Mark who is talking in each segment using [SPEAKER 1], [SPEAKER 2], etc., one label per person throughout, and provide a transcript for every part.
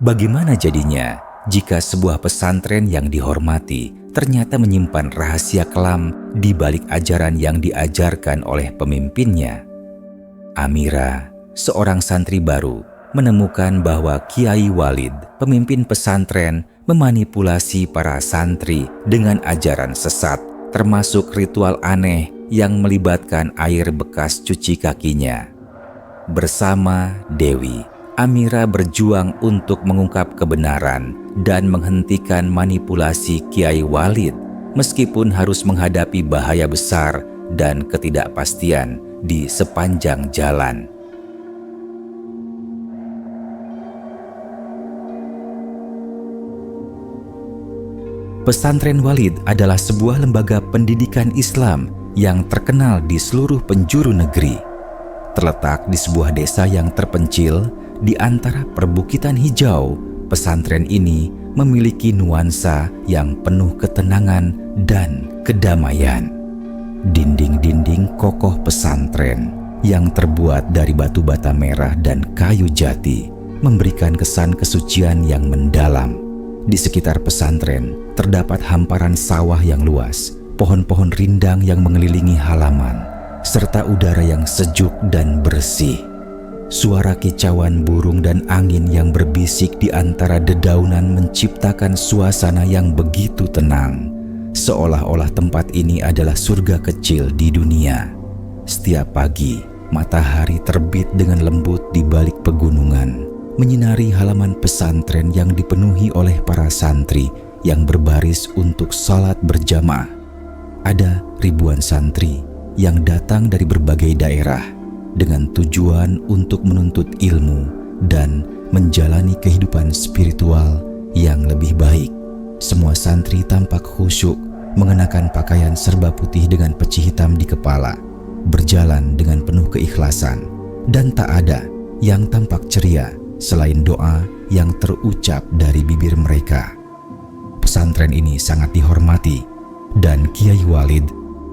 [SPEAKER 1] Bagaimana jadinya jika sebuah pesantren yang dihormati ternyata menyimpan rahasia kelam di balik ajaran yang diajarkan oleh pemimpinnya? Amira, seorang santri baru, menemukan bahwa Kiai Walid, pemimpin pesantren, memanipulasi para santri dengan ajaran sesat, termasuk ritual aneh yang melibatkan air bekas cuci kakinya. Bersama Dewi, Amira berjuang untuk mengungkap kebenaran dan menghentikan manipulasi Kiai Walid, meskipun harus menghadapi bahaya besar dan ketidakpastian di sepanjang jalan. Pesantren Walid adalah sebuah lembaga pendidikan Islam yang terkenal di seluruh penjuru negeri. Terletak di sebuah desa yang terpencil di antara perbukitan hijau, pesantren ini memiliki nuansa yang penuh ketenangan dan kedamaian. Dinding-dinding kokoh pesantren yang terbuat dari batu bata merah dan kayu jati memberikan kesan kesucian yang mendalam. Di sekitar pesantren terdapat hamparan sawah yang luas, pohon-pohon rindang yang mengelilingi halaman, serta udara yang sejuk dan bersih. Suara kicauan burung dan angin yang berbisik di antara dedaunan menciptakan suasana yang begitu tenang, seolah-olah tempat ini adalah surga kecil di dunia. Setiap pagi, matahari terbit dengan lembut di balik pegunungan, menyinari halaman pesantren yang dipenuhi oleh para santri yang berbaris untuk salat berjamaah. Ada ribuan santri yang datang dari berbagai daerah dengan tujuan untuk menuntut ilmu dan menjalani kehidupan spiritual yang lebih baik. Semua santri tampak khusyuk, mengenakan pakaian serba putih dengan peci hitam di kepala, berjalan dengan penuh keikhlasan, dan tak ada yang tampak ceria selain doa yang terucap dari bibir mereka. Pesantren ini sangat dihormati, dan Kiai Walid,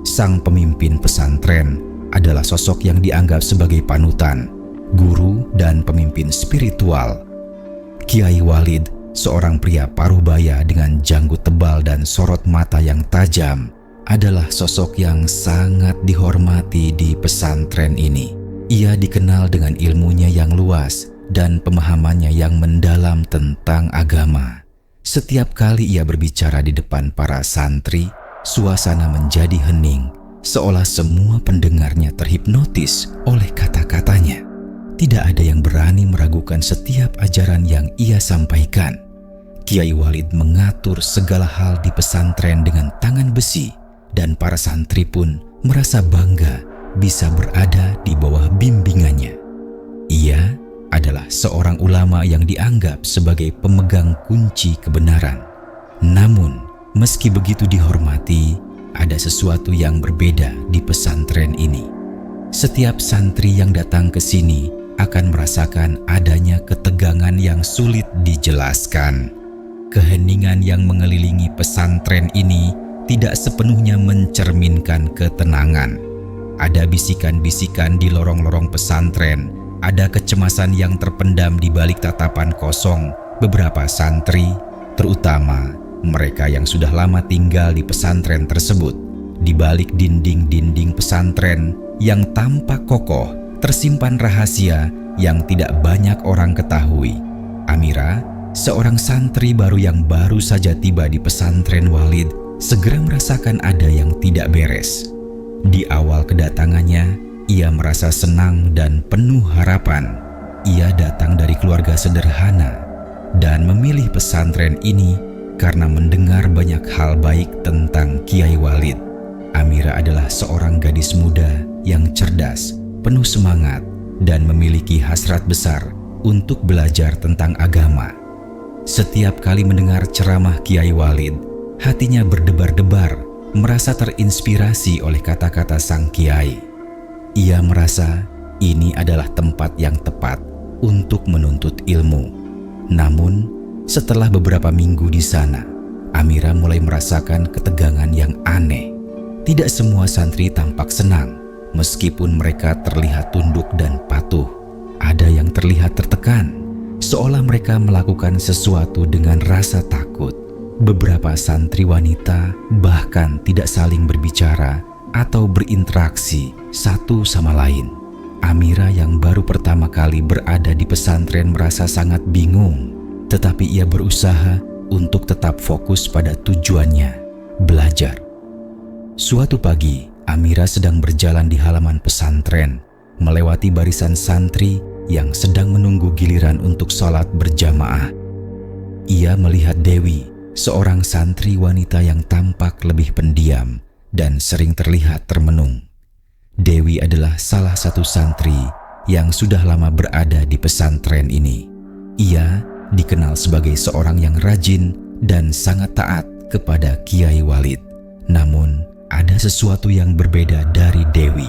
[SPEAKER 1] sang pemimpin pesantren, adalah sosok yang dianggap sebagai panutan, guru, dan pemimpin spiritual. Kiai Walid, seorang pria paruhbaya dengan janggut tebal dan sorot mata yang tajam, adalah sosok yang sangat dihormati di pesantren ini. Ia dikenal dengan ilmunya yang luas dan pemahamannya yang mendalam tentang agama. Setiap kali ia berbicara di depan para santri, suasana menjadi hening, seolah semua pendengarnya terhipnotis oleh kata-katanya. Tidak ada yang berani meragukan setiap ajaran yang ia sampaikan. Kiai Walid mengatur segala hal di pesantren dengan tangan besi, dan para santri pun merasa bangga bisa berada di bawah bimbingannya. Ia adalah seorang ulama yang dianggap sebagai pemegang kunci kebenaran. Namun, meski begitu dihormati, ada sesuatu yang berbeda di pesantren ini. Setiap santri yang datang ke sini akan merasakan adanya ketegangan yang sulit dijelaskan. Keheningan yang mengelilingi pesantren ini tidak sepenuhnya mencerminkan ketenangan. Ada bisikan-bisikan di lorong-lorong pesantren, ada kecemasan yang terpendam di balik tatapan kosong beberapa santri, terutama mereka yang sudah lama tinggal di pesantren tersebut. Di balik dinding-dinding pesantren yang tampak kokoh, tersimpan rahasia yang tidak banyak orang ketahui. Amira, seorang santri baru yang baru saja tiba di pesantren Walid, segera merasakan ada yang tidak beres. Di awal kedatangannya, ia merasa senang dan penuh harapan. Ia datang dari keluarga sederhana dan memilih pesantren ini karena mendengar banyak hal baik tentang Kiai Walid. Amira adalah seorang gadis muda yang cerdas, penuh semangat, dan memiliki hasrat besar untuk belajar tentang agama. Setiap kali mendengar ceramah Kiai Walid, hatinya berdebar-debar, merasa terinspirasi oleh kata-kata sang Kiai. Ia merasa ini adalah tempat yang tepat untuk menuntut ilmu. Namun, setelah beberapa minggu di sana, Amira mulai merasakan ketegangan yang aneh. Tidak semua santri tampak senang, meskipun mereka terlihat tunduk dan patuh. Ada yang terlihat tertekan, seolah mereka melakukan sesuatu dengan rasa takut. Beberapa santri wanita bahkan tidak saling berbicara atau berinteraksi satu sama lain. Amira yang baru pertama kali berada di pesantren merasa sangat bingung, tetapi ia berusaha untuk tetap fokus pada tujuannya, belajar. Suatu pagi, Amira sedang berjalan di halaman pesantren, melewati barisan santri yang sedang menunggu giliran untuk sholat berjamaah. Ia melihat Dewi, seorang santri wanita yang tampak lebih pendiam dan sering terlihat termenung. Dewi adalah salah satu santri yang sudah lama berada di pesantren ini. Ia dikenal sebagai seorang yang rajin dan sangat taat kepada Kiai Walid. Namun, ada sesuatu yang berbeda dari Dewi.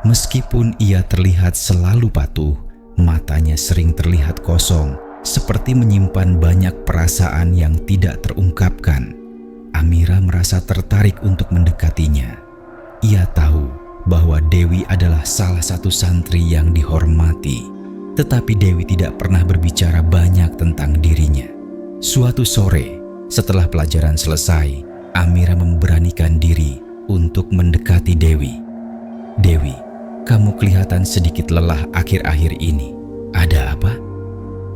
[SPEAKER 1] Meskipun ia terlihat selalu patuh, matanya sering terlihat kosong, seperti menyimpan banyak perasaan yang tidak terungkapkan. Amira merasa tertarik untuk mendekatinya. Ia tahu bahwa Dewi adalah salah satu santri yang dihormati, tetapi Dewi tidak pernah berbicara banyak tentang dirinya. Suatu sore, setelah pelajaran selesai, Amira memberanikan diri untuk mendekati Dewi. "Dewi, kamu kelihatan sedikit lelah akhir-akhir ini. Ada apa?"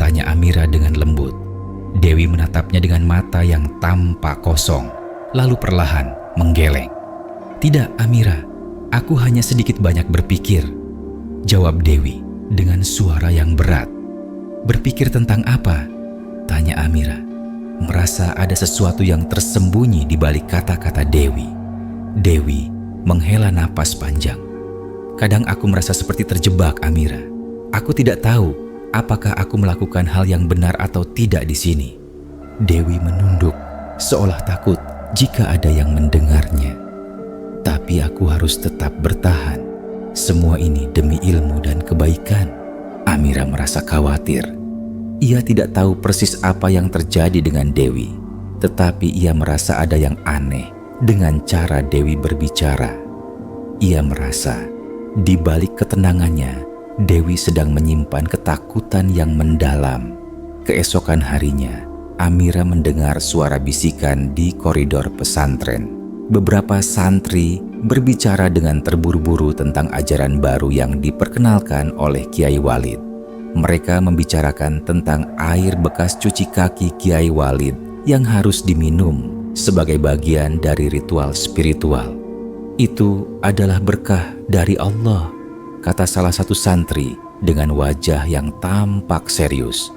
[SPEAKER 1] tanya Amira dengan lembut. Dewi menatapnya dengan mata yang tampak kosong, lalu perlahan menggeleng. "Tidak, Amira, aku hanya sedikit banyak berpikir," jawab Dewi dengan suara yang berat. "Berpikir tentang apa?" tanya Amira, merasa ada sesuatu yang tersembunyi di balik kata-kata Dewi. Dewi menghela napas panjang. "Kadang aku merasa seperti terjebak, Amira. Aku tidak tahu apakah aku melakukan hal yang benar atau tidak di sini." Dewi menunduk, seolah takut jika ada yang mendengarnya. "Tapi aku harus tetap bertahan. Semua ini demi ilmu dan kebaikan." Amira merasa khawatir. Ia tidak tahu persis apa yang terjadi dengan Dewi, tetapi ia merasa ada yang aneh dengan cara Dewi berbicara. Ia merasa di balik ketenangannya, Dewi sedang menyimpan ketakutan yang mendalam. Keesokan harinya, Amira mendengar suara bisikan di koridor pesantren. Beberapa santri berbicara dengan terburu-buru tentang ajaran baru yang diperkenalkan oleh Kiai Walid. Mereka membicarakan tentang air bekas cuci kaki Kiai Walid yang harus diminum sebagai bagian dari ritual spiritual. "Itu adalah berkah dari Allah," kata salah satu santri dengan wajah yang tampak serius.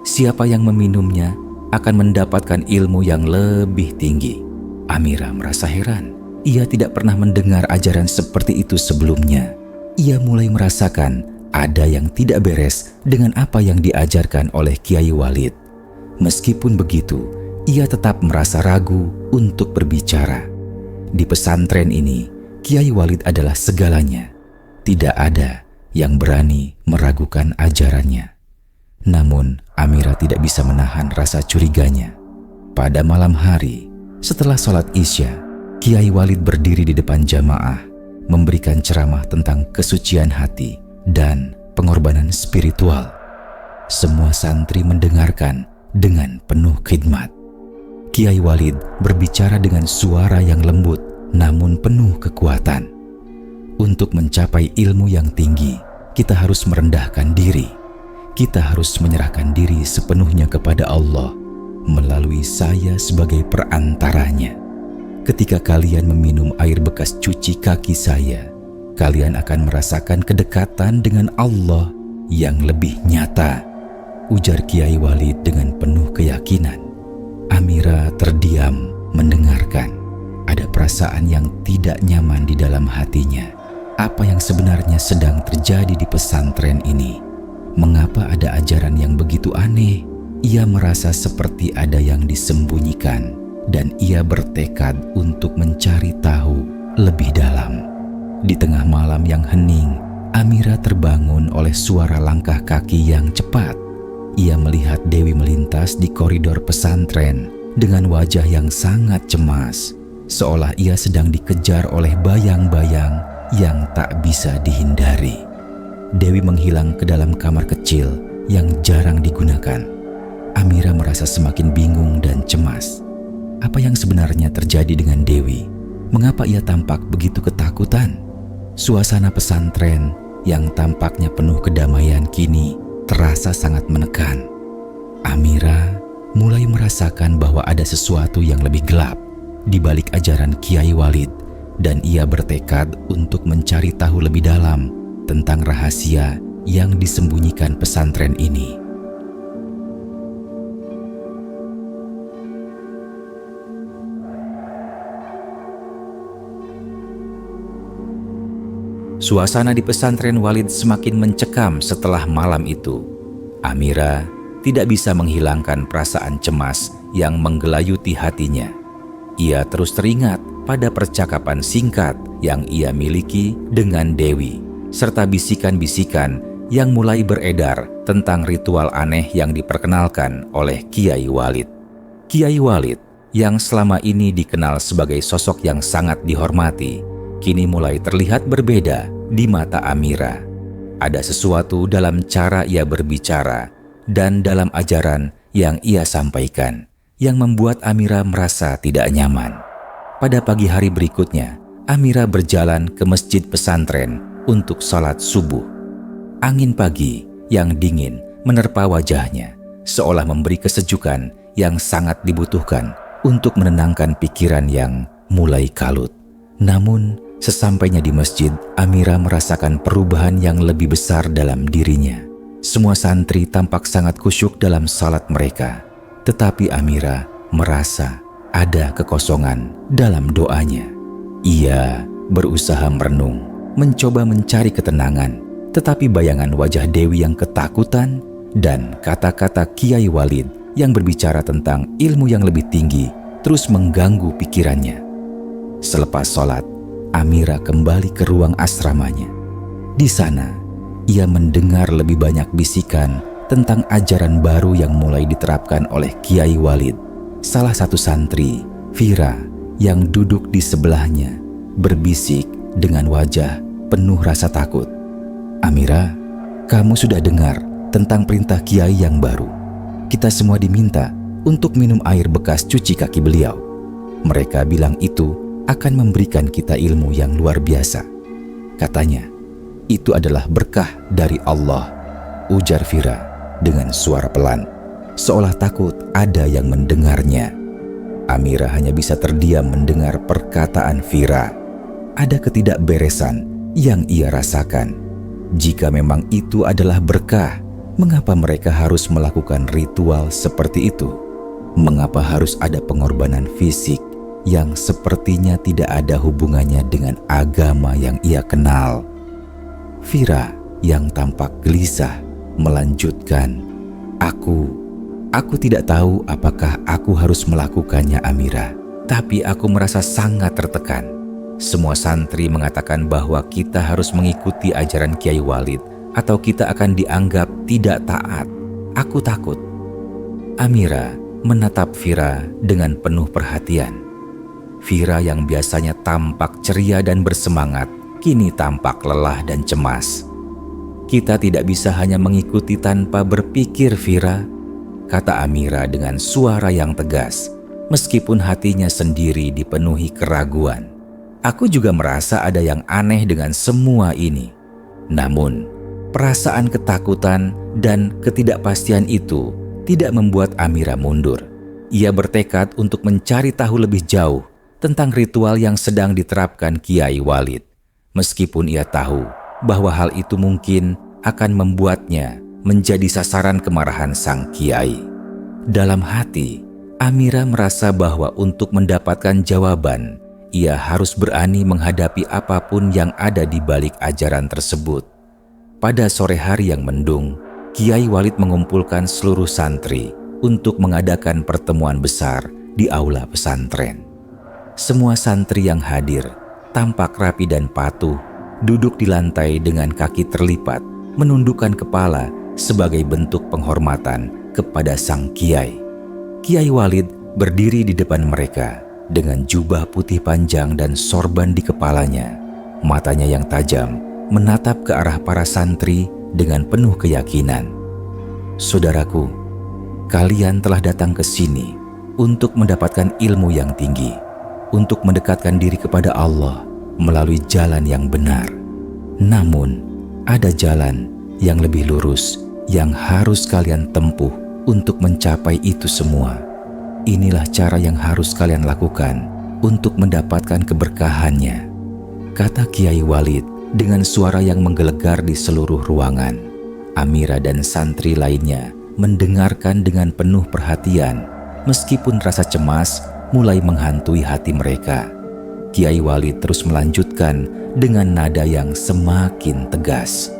[SPEAKER 1] "Siapa yang meminumnya akan mendapatkan ilmu yang lebih tinggi." Amira merasa heran. Ia tidak pernah mendengar ajaran seperti itu sebelumnya. Ia mulai merasakan ada yang tidak beres dengan apa yang diajarkan oleh Kiai Walid. Meskipun begitu, ia tetap merasa ragu untuk berbicara. Di pesantren ini, Kiai Walid adalah segalanya. Tidak ada yang berani meragukan ajarannya. Namun, Amira tidak bisa menahan rasa curiganya. Pada malam hari, setelah sholat Isya, Kiai Walid berdiri di depan jamaah, memberikan ceramah tentang kesucian hati dan pengorbanan spiritual. Semua santri mendengarkan dengan penuh khidmat. Kiai Walid berbicara dengan suara yang lembut namun penuh kekuatan. Untuk mencapai ilmu yang tinggi, kita harus merendahkan diri. Kita harus menyerahkan diri sepenuhnya kepada Allah melalui saya sebagai perantaranya. Ketika kalian meminum air bekas cuci kaki saya, kalian akan merasakan kedekatan dengan Allah yang lebih nyata, ujar Kiai Walid dengan penuh keyakinan. Amira terdiam mendengarkan. Ada perasaan yang tidak nyaman di dalam hatinya. Apa yang sebenarnya sedang terjadi di pesantren ini? Mengapa ada ajaran yang begitu aneh? Ia merasa seperti ada yang disembunyikan dan ia bertekad untuk mencari tahu lebih dalam. Di tengah malam yang hening, Amira terbangun oleh suara langkah kaki yang cepat. Ia melihat Dewi melintas di koridor pesantren dengan wajah yang sangat cemas, seolah ia sedang dikejar oleh bayang-bayang yang tak bisa dihindari. Dewi menghilang ke dalam kamar kecil yang jarang digunakan. Amira merasa semakin bingung dan cemas. Apa yang sebenarnya terjadi dengan Dewi? Mengapa ia tampak begitu ketakutan? Suasana pesantren yang tampaknya penuh kedamaian kini terasa sangat menekan. Amira mulai merasakan bahwa ada sesuatu yang lebih gelap di balik ajaran Kiai Walid, dan ia bertekad untuk mencari tahu lebih dalam tentang rahasia yang disembunyikan pesantren ini. Suasana di pesantren Walid semakin mencekam setelah malam itu. Amira tidak bisa menghilangkan perasaan cemas yang menggelayuti hatinya. Ia terus teringat pada percakapan singkat yang ia miliki dengan Dewi, serta bisikan-bisikan yang mulai beredar tentang ritual aneh yang diperkenalkan oleh Kiai Walid. Kiai Walid yang selama ini dikenal sebagai sosok yang sangat dihormati, kini mulai terlihat berbeda di mata Amira. Ada sesuatu dalam cara ia berbicara dan dalam ajaran yang ia sampaikan yang membuat Amira merasa tidak nyaman. Pada pagi hari berikutnya, Amira berjalan ke masjid pesantren untuk sholat subuh. Angin pagi yang dingin menerpa wajahnya, seolah memberi kesejukan yang sangat dibutuhkan untuk menenangkan pikiran yang mulai kalut. Namun, sesampainya di masjid, Amira merasakan perubahan yang lebih besar dalam dirinya. Semua santri tampak sangat khusyuk dalam salat mereka, tetapi Amira merasa ada kekosongan dalam doanya. Ia berusaha merenung, mencoba mencari ketenangan, tetapi bayangan wajah Dewi yang ketakutan dan kata-kata Kiai Walid yang berbicara tentang ilmu yang lebih tinggi terus mengganggu pikirannya. Selepas sholat, Amira kembali ke ruang asramanya. Di sana, ia mendengar lebih banyak bisikan tentang ajaran baru yang mulai diterapkan oleh Kiai Walid. Salah satu santri, Fira, yang duduk di sebelahnya, berbisik dengan wajah penuh rasa takut. "Amira, kamu sudah dengar tentang perintah Kiai yang baru. Kita semua diminta untuk minum air bekas cuci kaki beliau. Mereka bilang itu akan memberikan kita ilmu yang luar biasa. Katanya, itu adalah berkah dari Allah," ujar Fira dengan suara pelan, seolah takut ada yang mendengarnya. Amira hanya bisa terdiam mendengar perkataan Fira. Ada ketidakberesan yang ia rasakan. Jika memang itu adalah berkah, mengapa mereka harus melakukan ritual seperti itu? Mengapa harus ada pengorbanan fisik yang sepertinya tidak ada hubungannya dengan agama yang ia kenal? Fira yang tampak gelisah melanjutkan, Aku tidak tahu apakah aku harus melakukannya, Amira. Tapi aku merasa sangat tertekan. Semua santri mengatakan bahwa kita harus mengikuti ajaran Kiai Walid atau kita akan dianggap tidak taat. Aku takut." Amira menatap Fira dengan penuh perhatian. Fira yang biasanya tampak ceria dan bersemangat, kini tampak lelah dan cemas. "Kita tidak bisa hanya mengikuti tanpa berpikir, Fira," kata Amira dengan suara yang tegas, meskipun hatinya sendiri dipenuhi keraguan. "Aku juga merasa ada yang aneh dengan semua ini." Namun, perasaan ketakutan dan ketidakpastian itu tidak membuat Amira mundur. Ia bertekad untuk mencari tahu lebih jauh tentang ritual yang sedang diterapkan Kiai Walid, meskipun ia tahu bahwa hal itu mungkin akan membuatnya menjadi sasaran kemarahan sang Kiai. Dalam hati, Amira merasa bahwa untuk mendapatkan jawaban, ia harus berani menghadapi apapun yang ada di balik ajaran tersebut. Pada sore hari yang mendung, Kiai Walid mengumpulkan seluruh santri untuk mengadakan pertemuan besar di aula pesantren. Semua santri yang hadir tampak rapi dan patuh, duduk di lantai dengan kaki terlipat, menundukkan kepala sebagai bentuk penghormatan kepada sang Kiai. Kiai Walid berdiri di depan mereka dengan jubah putih panjang dan sorban di kepalanya. Matanya yang tajam menatap ke arah para santri dengan penuh keyakinan. Saudaraku, kalian telah datang ke sini untuk mendapatkan ilmu yang tinggi, untuk mendekatkan diri kepada Allah melalui jalan yang benar. Namun, ada jalan yang lebih lurus yang harus kalian tempuh untuk mencapai itu semua. Inilah cara yang harus kalian lakukan untuk mendapatkan keberkahannya, kata Kiai Walid dengan suara yang menggelegar di seluruh ruangan. Amira dan santri lainnya mendengarkan dengan penuh perhatian, meskipun rasa cemas mulai menghantui hati mereka. Kiai Walid terus melanjutkan dengan nada yang semakin tegas.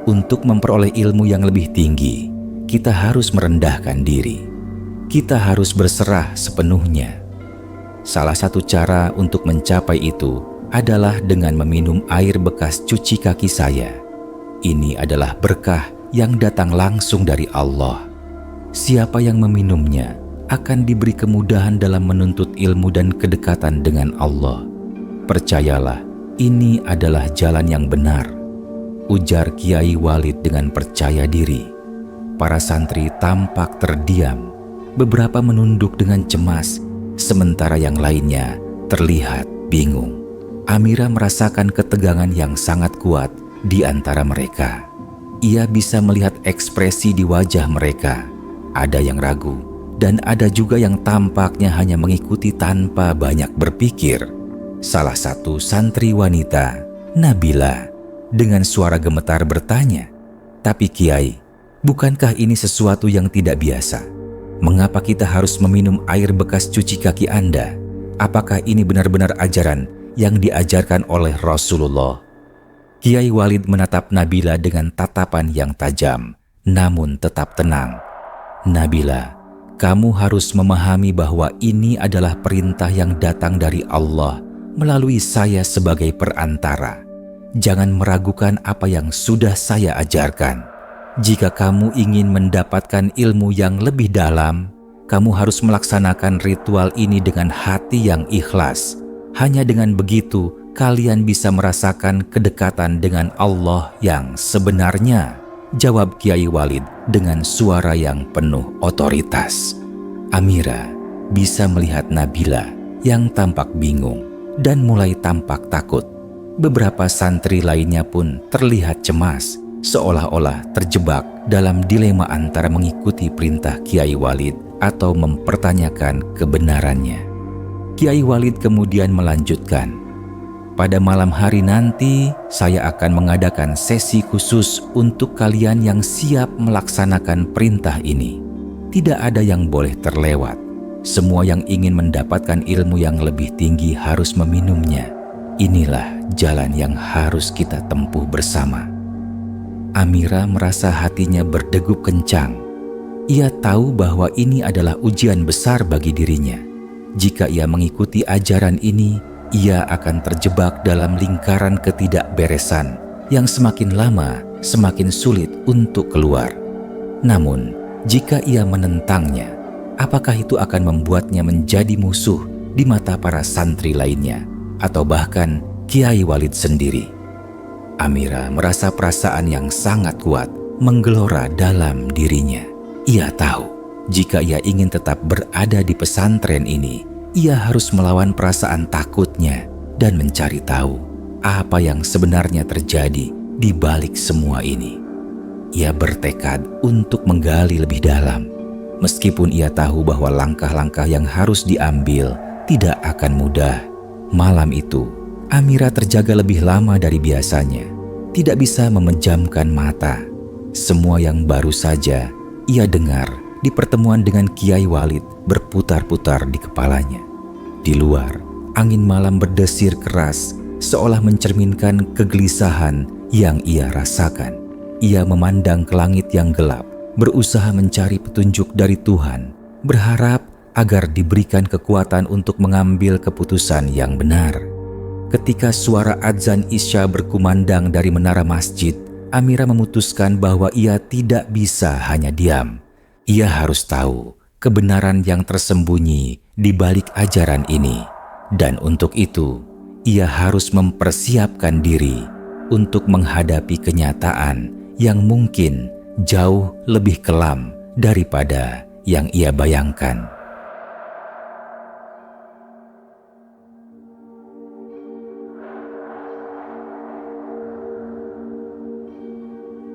[SPEAKER 1] Untuk memperoleh ilmu yang lebih tinggi, kita harus merendahkan diri. Kita harus berserah sepenuhnya. Salah satu cara untuk mencapai itu adalah dengan meminum air bekas cuci kaki saya. Ini adalah berkah yang datang langsung dari Allah. Siapa yang meminumnya akan diberi kemudahan dalam menuntut ilmu dan kedekatan dengan Allah. Percayalah, ini adalah jalan yang benar, ujar Kiai Walid dengan percaya diri. Para santri tampak terdiam, beberapa menunduk dengan cemas, sementara yang lainnya terlihat bingung. Amira merasakan ketegangan yang sangat kuat di antara mereka. Ia bisa melihat ekspresi di wajah mereka. Ada yang ragu, dan ada juga yang tampaknya hanya mengikuti tanpa banyak berpikir. Salah satu santri wanita, Nabila, dengan suara gemetar bertanya, "Tapi Kiai, bukankah ini sesuatu yang tidak biasa? Mengapa kita harus meminum air bekas cuci kaki Anda? Apakah ini benar-benar ajaran yang diajarkan oleh Rasulullah?" Kiai Walid menatap Nabila dengan tatapan yang tajam, namun tetap tenang. "Nabila, kamu harus memahami bahwa ini adalah perintah yang datang dari Allah melalui saya sebagai perantara. Jangan meragukan apa yang sudah saya ajarkan. Jika kamu ingin mendapatkan ilmu yang lebih dalam, kamu harus melaksanakan ritual ini dengan hati yang ikhlas. Hanya dengan begitu, kalian bisa merasakan kedekatan dengan Allah yang sebenarnya," jawab Kiai Walid dengan suara yang penuh otoritas. Amira bisa melihat Nabila yang tampak bingung dan mulai tampak takut. Beberapa santri lainnya pun terlihat cemas, seolah-olah terjebak dalam dilema antara mengikuti perintah Kiai Walid atau mempertanyakan kebenarannya. Kiai Walid kemudian melanjutkan, "Pada malam hari nanti, saya akan mengadakan sesi khusus untuk kalian yang siap melaksanakan perintah ini. Tidak ada yang boleh terlewat. Semua yang ingin mendapatkan ilmu yang lebih tinggi harus meminumnya. Inilah jalan yang harus kita tempuh bersama." Amira merasa hatinya berdegup kencang. Ia tahu bahwa ini adalah ujian besar bagi dirinya. Jika ia mengikuti ajaran ini, ia akan terjebak dalam lingkaran ketidakberesan yang semakin lama semakin sulit untuk keluar. Namun, jika ia menentangnya, apakah itu akan membuatnya menjadi musuh di mata para santri lainnya atau bahkan Kiai Walid sendiri? Amira merasa perasaan yang sangat kuat menggelora dalam dirinya. Ia tahu, jika ia ingin tetap berada di pesantren ini, ia harus melawan perasaan takutnya dan mencari tahu apa yang sebenarnya terjadi di balik semua ini. Ia bertekad untuk menggali lebih dalam, meskipun ia tahu bahwa langkah-langkah yang harus diambil tidak akan mudah. Malam itu, Amira terjaga lebih lama dari biasanya, tidak bisa memejamkan mata. Semua yang baru saja ia dengar di pertemuan dengan Kiai Walid berputar-putar di kepalanya. Di luar, angin malam berdesir keras, seolah mencerminkan kegelisahan yang ia rasakan. Ia memandang ke langit yang gelap, berusaha mencari petunjuk dari Tuhan, berharap agar diberikan kekuatan untuk mengambil keputusan yang benar. Ketika suara adzan Isya berkumandang dari menara masjid, Amira memutuskan bahwa ia tidak bisa hanya diam. Ia harus tahu kebenaran yang tersembunyi di balik ajaran ini. Dan untuk itu, ia harus mempersiapkan diri untuk menghadapi kenyataan yang mungkin jauh lebih kelam daripada yang ia bayangkan.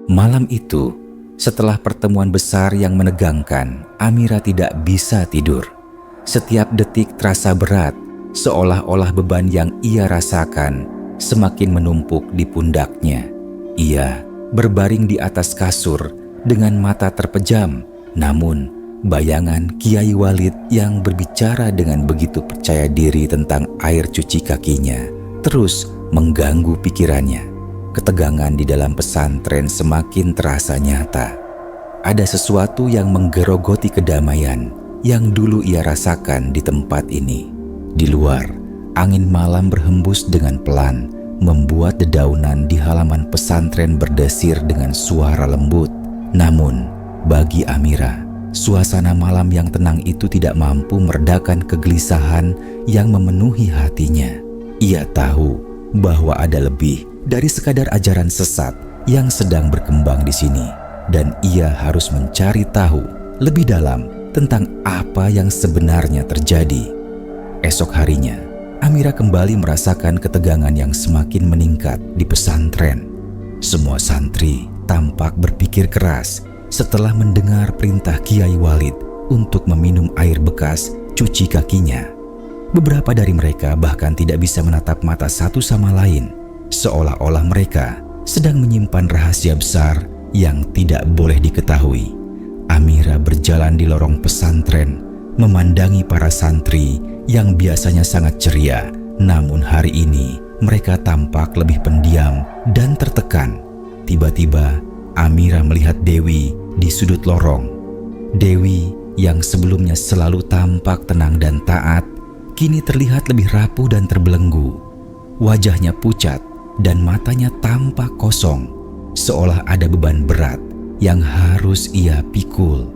[SPEAKER 1] Malam itu, setelah pertemuan besar yang menegangkan, Amira tidak bisa tidur. Setiap detik terasa berat, seolah-olah beban yang ia rasakan semakin menumpuk di pundaknya. Ia berbaring di atas kasur dengan mata terpejam, namun bayangan Kiai Walid yang berbicara dengan begitu percaya diri tentang air cuci kakinya terus mengganggu pikirannya. Ketegangan di dalam pesantren semakin terasa nyata. Ada sesuatu yang menggerogoti kedamaian yang dulu ia rasakan di tempat ini. Di luar, angin malam berhembus dengan pelan, membuat dedaunan di halaman pesantren berdesir dengan suara lembut. Namun, bagi Amira, suasana malam yang tenang itu tidak mampu meredakan kegelisahan yang memenuhi hatinya. Ia tahu bahwa ada lebih dari sekadar ajaran sesat yang sedang berkembang di sini, dan ia harus mencari tahu lebih dalam tentang apa yang sebenarnya terjadi. Esok harinya, Amira kembali merasakan ketegangan yang semakin meningkat di pesantren. Semua santri tampak berpikir keras setelah mendengar perintah Kiai Walid untuk meminum air bekas cuci kakinya. Beberapa dari mereka bahkan tidak bisa menatap mata satu sama lain, seolah-olah mereka sedang menyimpan rahasia besar yang tidak boleh diketahui. Amira berjalan di lorong pesantren, memandangi para santri yang biasanya sangat ceria, namun hari ini mereka tampak lebih pendiam dan tertekan. Tiba-tiba, Amira melihat Dewi di sudut lorong. Dewi yang sebelumnya selalu tampak tenang dan taat, kini terlihat lebih rapuh dan terbelenggu. Wajahnya pucat dan matanya tampak kosong, seolah ada beban berat yang harus ia pikul.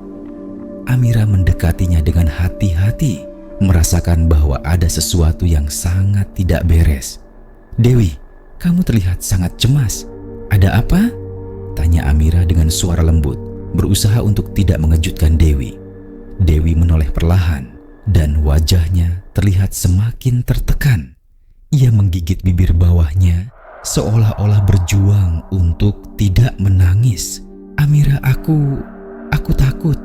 [SPEAKER 1] Amira mendekatinya dengan hati-hati, merasakan bahwa ada sesuatu yang sangat tidak beres. "Dewi, kamu terlihat sangat cemas. Ada apa?" tanya Amira dengan suara lembut, berusaha untuk tidak mengejutkan Dewi. Dewi menoleh perlahan dan wajahnya terlihat semakin tertekan. Ia menggigit bibir bawahnya, seolah-olah berjuang untuk tidak menangis. "Amira, aku takut.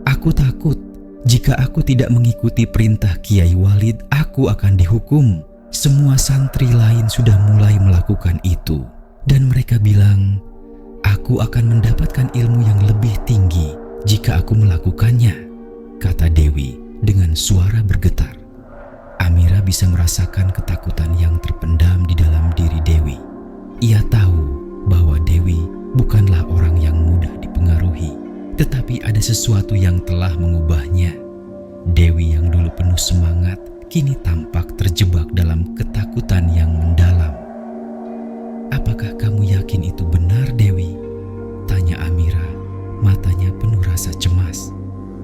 [SPEAKER 1] Aku takut. Jika aku tidak mengikuti perintah Kiai Walid, aku akan dihukum. Semua santri lain sudah mulai melakukan itu. Dan mereka bilang, aku akan mendapatkan ilmu yang lebih tinggi jika aku melakukannya," kata Dewi dengan suara bergetar. Amira bisa merasakan ketakutan yang terpendam di dalam diri Dewi. Ia tahu bahwa Dewi bukanlah orang yang mudah dipengaruhi, tetapi ada sesuatu yang telah mengubahnya. Dewi yang dulu penuh semangat, kini tampak terjebak dalam ketakutan yang mendalam. "Apakah kamu yakin itu benar, Dewi?" tanya Amira, matanya penuh rasa cemas.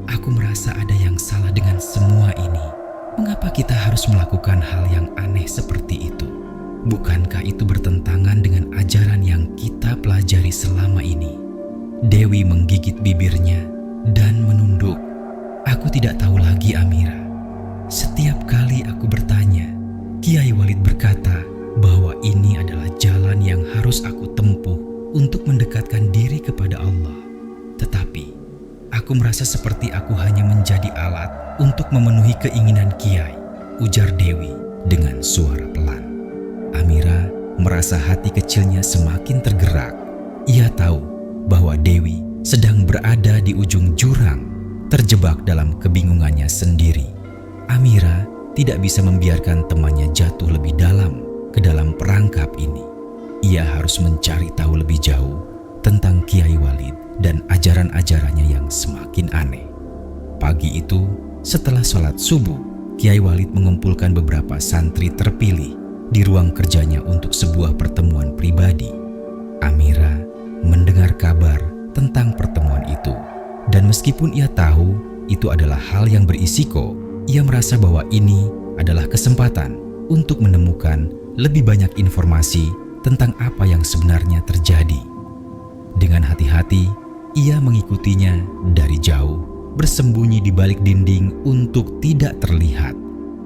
[SPEAKER 1] "Aku merasa ada yang salah dengan semua ini. Mengapa kita harus melakukan hal yang aneh seperti itu? Bukankah itu bertentangan dengan ajaran yang kita pelajari selama ini?" Dewi menggigit bibirnya dan menunduk. "Aku tidak tahu lagi, Amira. Setiap kali aku bertanya, Kiai Walid berkata bahwa ini adalah jalan yang harus aku tempuh untuk mendekatkan diri kepada Allah. Tetapi aku merasa seperti aku hanya menjadi alat untuk memenuhi keinginan Kiai," ujar Dewi dengan suara pelan. Amira merasa hati kecilnya semakin tergerak. Ia tahu bahwa Dewi sedang berada di ujung jurang, terjebak dalam kebingungannya sendiri. Amira tidak bisa membiarkan temannya jatuh lebih dalam ke dalam perangkap ini. Ia harus mencari tahu lebih jauh tentang Kiai Walid dan ajaran-ajarannya yang semakin aneh. Pagi itu, setelah sholat subuh, Kiai Walid mengumpulkan beberapa santri terpilih di ruang kerjanya untuk sebuah pertemuan pribadi. Amira mendengar kabar tentang pertemuan itu, dan meskipun ia tahu itu adalah hal yang berisiko, ia merasa bahwa ini adalah kesempatan untuk menemukan lebih banyak informasi tentang apa yang sebenarnya terjadi. Dengan hati-hati, Ia mengikutinya dari jauh, bersembunyi di balik dinding untuk tidak terlihat.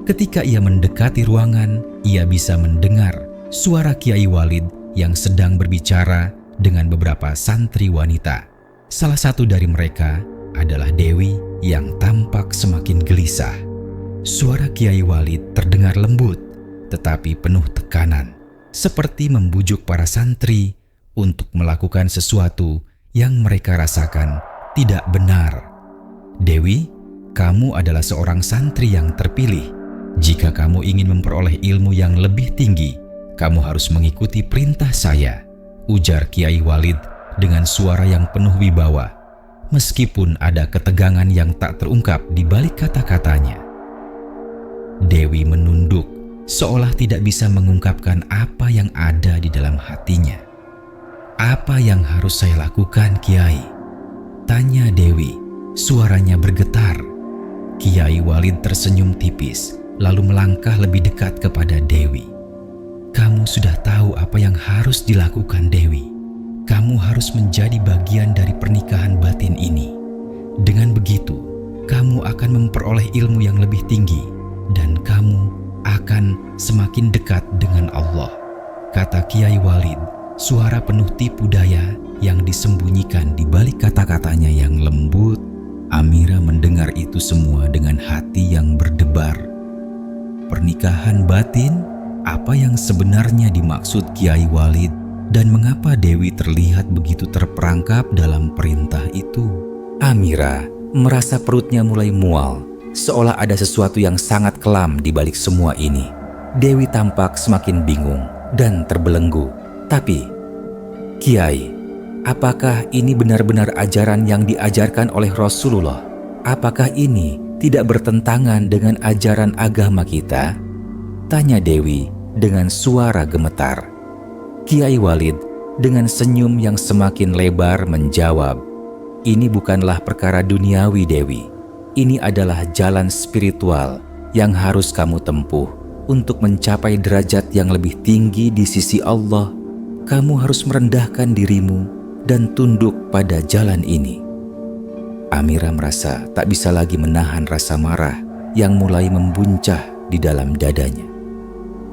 [SPEAKER 1] Ketika ia mendekati ruangan, ia bisa mendengar suara Kiai Walid yang sedang berbicara dengan beberapa santri wanita. Salah satu dari mereka adalah Dewi yang tampak semakin gelisah. Suara Kiai Walid terdengar lembut, tetapi penuh tekanan, seperti membujuk para santri untuk melakukan sesuatu yang mereka rasakan tidak benar. Dewi, kamu adalah seorang santri yang terpilih. Jika kamu ingin memperoleh ilmu yang lebih tinggi, kamu harus mengikuti perintah saya, ujar Kiai Walid dengan suara yang penuh wibawa, meskipun ada ketegangan yang tak terungkap di balik kata-katanya. Dewi menunduk, seolah tidak bisa mengungkapkan apa yang ada di dalam hatinya. "Apa yang harus saya lakukan, Kiai?" tanya Dewi. Suaranya bergetar. Kiai Walid tersenyum tipis, lalu melangkah lebih dekat kepada Dewi. "Kamu sudah tahu apa yang harus dilakukan, Dewi. Kamu harus menjadi bagian dari pernikahan batin ini. Dengan begitu, kamu akan memperoleh ilmu yang lebih tinggi dan kamu akan semakin dekat dengan Allah," kata Kiai Walid. Suara penuh tipu daya yang disembunyikan di balik kata-katanya yang lembut. Amira mendengar itu semua dengan hati yang berdebar. Pernikahan batin? Apa yang sebenarnya dimaksud Kiai Walid? Dan mengapa Dewi terlihat begitu terperangkap dalam perintah itu? Amira merasa perutnya mulai mual, seolah ada sesuatu yang sangat kelam di balik semua ini. Dewi tampak semakin bingung dan terbelenggu. Tapi, "Kiai, apakah ini benar-benar ajaran yang diajarkan oleh Rasulullah? Apakah ini tidak bertentangan dengan ajaran agama kita?" tanya Dewi dengan suara gemetar. Kiai Walid dengan senyum yang semakin lebar menjawab, "Ini bukanlah perkara duniawi, Dewi. Ini adalah jalan spiritual yang harus kamu tempuh untuk mencapai derajat yang lebih tinggi di sisi Allah. Kamu harus merendahkan dirimu dan tunduk pada jalan ini." Amira merasa tak bisa lagi menahan rasa marah yang mulai membuncah di dalam dadanya.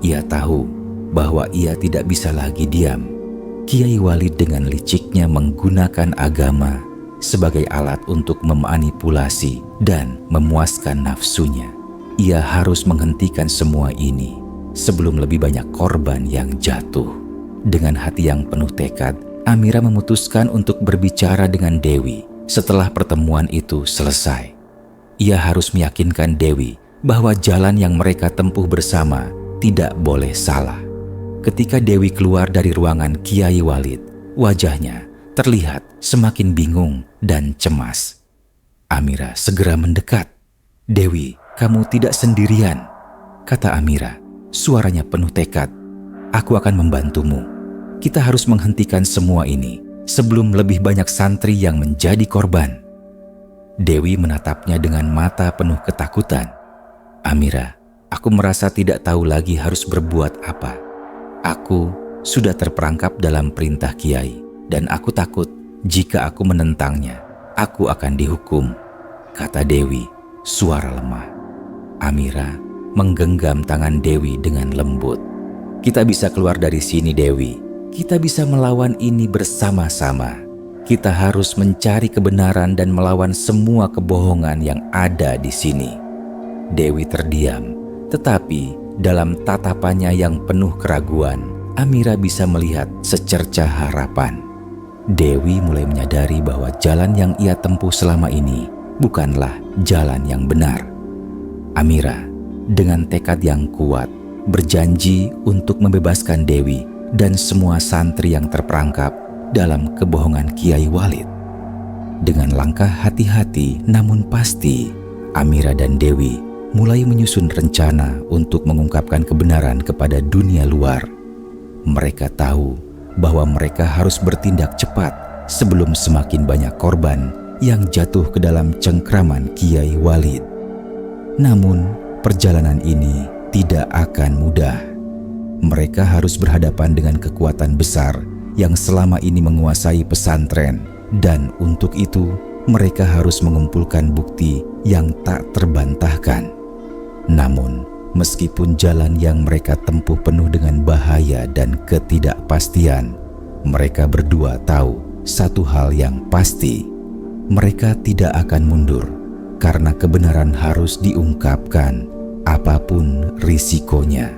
[SPEAKER 1] Ia tahu bahwa ia tidak bisa lagi diam. Kiai Walid dengan liciknya menggunakan agama sebagai alat untuk memanipulasi dan memuaskan nafsunya. Ia harus menghentikan semua ini sebelum lebih banyak korban yang jatuh. Dengan hati yang penuh tekad, Amira memutuskan untuk berbicara dengan Dewi setelah pertemuan itu selesai. Ia harus meyakinkan Dewi bahwa jalan yang mereka tempuh bersama tidak boleh salah. Ketika Dewi keluar dari ruangan Kiai Walid, wajahnya terlihat semakin bingung dan cemas. Amira segera mendekat. "Dewi, kamu tidak sendirian," kata Amira. Suaranya penuh tekad. "Aku akan membantumu. Kita harus menghentikan semua ini sebelum lebih banyak santri yang menjadi korban." Dewi menatapnya dengan mata penuh ketakutan. "Amira, aku merasa tidak tahu lagi harus berbuat apa. Aku sudah terperangkap dalam perintah Kiai dan aku takut jika aku menentangnya, aku akan dihukum," kata Dewi, suara lemah. Amira menggenggam tangan Dewi dengan lembut. "Kita bisa keluar dari sini, Dewi. Kita bisa melawan ini bersama-sama. Kita harus mencari kebenaran dan melawan semua kebohongan yang ada di sini." Dewi terdiam, tetapi dalam tatapannya yang penuh keraguan, Amira bisa melihat secerca harapan. Dewi mulai menyadari bahwa jalan yang ia tempuh selama ini bukanlah jalan yang benar. Amira dengan tekad yang kuat berjanji untuk membebaskan Dewi dan semua santri yang terperangkap dalam kebohongan Kiai Walid. Dengan langkah hati-hati namun pasti, Amira dan Dewi mulai menyusun rencana untuk mengungkapkan kebenaran kepada dunia luar. Mereka tahu bahwa mereka harus bertindak cepat sebelum semakin banyak korban yang jatuh ke dalam cengkraman Kiai Walid. Namun, perjalanan ini tidak akan mudah. Mereka harus berhadapan dengan kekuatan besar yang selama ini menguasai pesantren dan untuk itu mereka harus mengumpulkan bukti yang tak terbantahkan. Namun, meskipun jalan yang mereka tempuh penuh dengan bahaya dan ketidakpastian, mereka berdua tahu satu hal yang pasti: mereka tidak akan mundur karena kebenaran harus diungkapkan, apapun risikonya.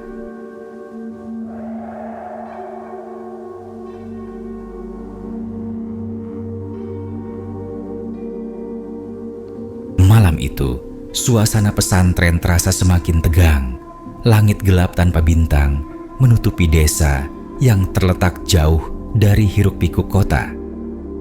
[SPEAKER 1] Malam itu, suasana pesantren terasa semakin tegang. Langit gelap tanpa bintang menutupi desa yang terletak jauh dari hiruk-pikuk kota.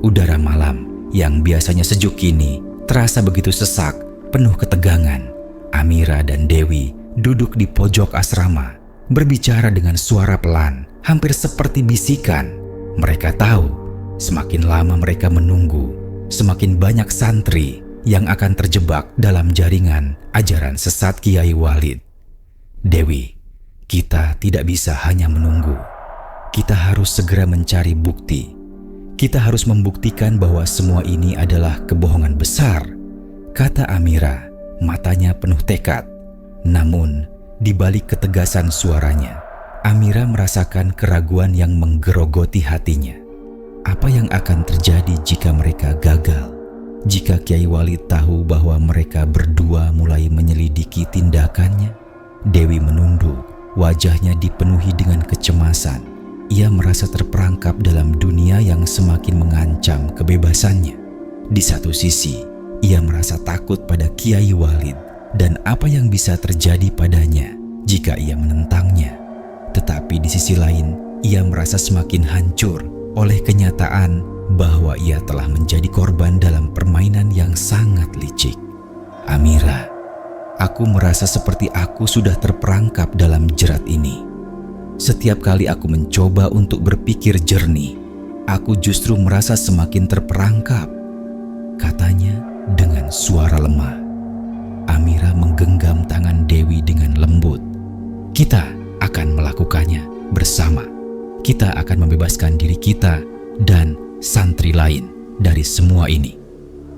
[SPEAKER 1] Udara malam yang biasanya sejuk kini terasa begitu sesak, penuh ketegangan. Amira dan Dewi duduk di pojok asrama, berbicara dengan suara pelan, hampir seperti bisikan. Mereka tahu, semakin lama mereka menunggu, semakin banyak santri yang akan terjebak dalam jaringan ajaran sesat Kiai Walid. Dewi, kita tidak bisa hanya menunggu. Kita harus segera mencari bukti. Kita harus membuktikan bahwa semua ini adalah kebohongan besar, kata Amira, matanya penuh tekad. Namun, di balik ketegasan suaranya, Amira merasakan keraguan yang menggerogoti hatinya. Apa yang akan terjadi jika mereka gagal? Jika Kiai Walid tahu bahwa mereka berdua mulai menyelidiki tindakannya? Dewi menunduk, wajahnya dipenuhi dengan kecemasan. Ia merasa terperangkap dalam dunia yang semakin mengancam kebebasannya. Di satu sisi, ia merasa takut pada Kiai Walid dan apa yang bisa terjadi padanya jika ia menentangnya. Tetapi di sisi lain, ia merasa semakin hancur oleh kenyataan bahwa ia telah menjadi korban dalam permainan yang sangat licik. Amira, aku merasa seperti aku sudah terperangkap dalam jerat ini. Setiap kali aku mencoba untuk berpikir jernih, aku justru merasa semakin terperangkap, katanya dengan suara lemah. Amira menggenggam tangan Dewi dengan lembut. Kita akan melakukannya bersama. Kita akan membebaskan diri kita dan santri lain dari semua ini.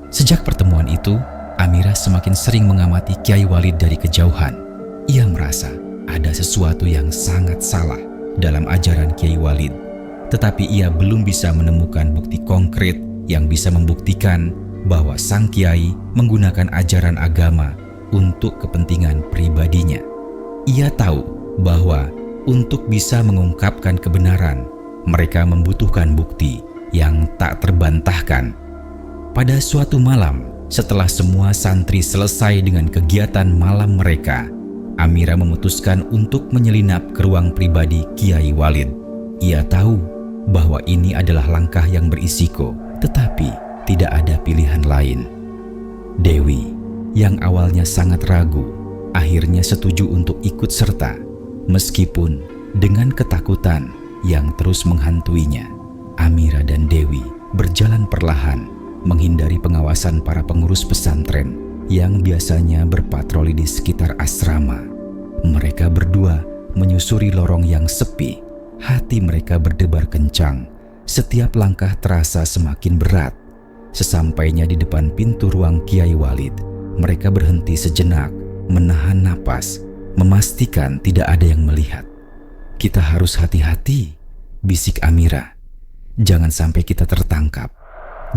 [SPEAKER 1] Sejak pertemuan itu, Amira semakin sering mengamati Kiai Walid dari kejauhan. Ia merasa ada sesuatu yang sangat salah dalam ajaran Kiai Walid, tetapi ia belum bisa menemukan bukti konkret yang bisa membuktikan bahwa sang kiai menggunakan ajaran agama untuk kepentingan pribadinya. Ia tahu bahwa untuk bisa mengungkapkan kebenaran, mereka membutuhkan bukti yang tak terbantahkan. Pada suatu malam, setelah semua santri selesai dengan kegiatan malam mereka, Amira memutuskan untuk menyelinap ke ruang pribadi Kiai Walid. Ia tahu bahwa ini adalah langkah yang berisiko, tetapi tidak ada pilihan lain. Dewi, yang awalnya sangat ragu, akhirnya setuju untuk ikut serta, meskipun dengan ketakutan yang terus menghantuinya. Amira dan Dewi berjalan perlahan, menghindari pengawasan para pengurus pesantren yang biasanya berpatroli di sekitar asrama. Mereka berdua menyusuri lorong yang sepi. Hati mereka berdebar kencang. Setiap langkah terasa semakin berat. Sesampainya di depan pintu ruang Kiai Walid, mereka berhenti sejenak, menahan napas, memastikan tidak ada yang melihat. Kita harus hati-hati, bisik Amira. Jangan sampai kita tertangkap.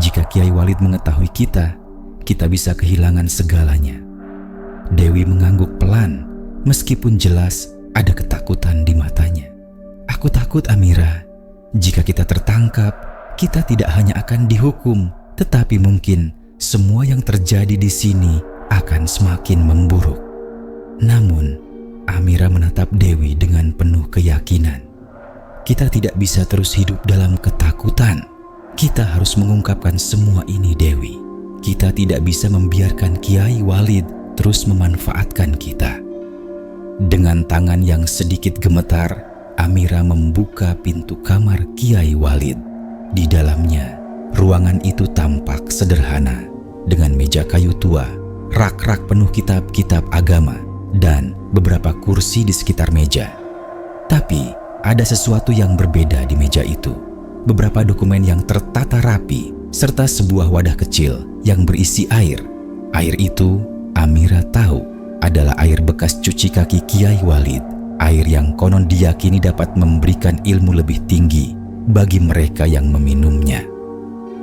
[SPEAKER 1] Jika Kiai Walid mengetahui kita bisa kehilangan segalanya. Dewi mengangguk pelan, meskipun jelas ada ketakutan di matanya. Aku takut, Amira. Jika kita tertangkap, kita tidak hanya akan dihukum, tetapi mungkin semua yang terjadi di sini akan semakin memburuk. Namun, Amira menatap Dewi dengan penuh keyakinan. Kita tidak bisa terus hidup dalam ketakutan. Kita harus mengungkapkan semua ini, Dewi. Kita tidak bisa membiarkan Kiai Walid terus memanfaatkan kita. Dengan tangan yang sedikit gemetar, Amira membuka pintu kamar Kiai Walid. Di dalamnya, ruangan itu tampak sederhana, dengan meja kayu tua, rak-rak penuh kitab-kitab agama, dan beberapa kursi di sekitar meja. Tapi, ada sesuatu yang berbeda di meja itu. Beberapa dokumen yang tertata rapi serta sebuah wadah kecil yang berisi air. Air itu Amira tahu adalah air bekas cuci kaki Kiai Walid, air yang konon diyakini dapat memberikan ilmu lebih tinggi bagi mereka yang meminumnya.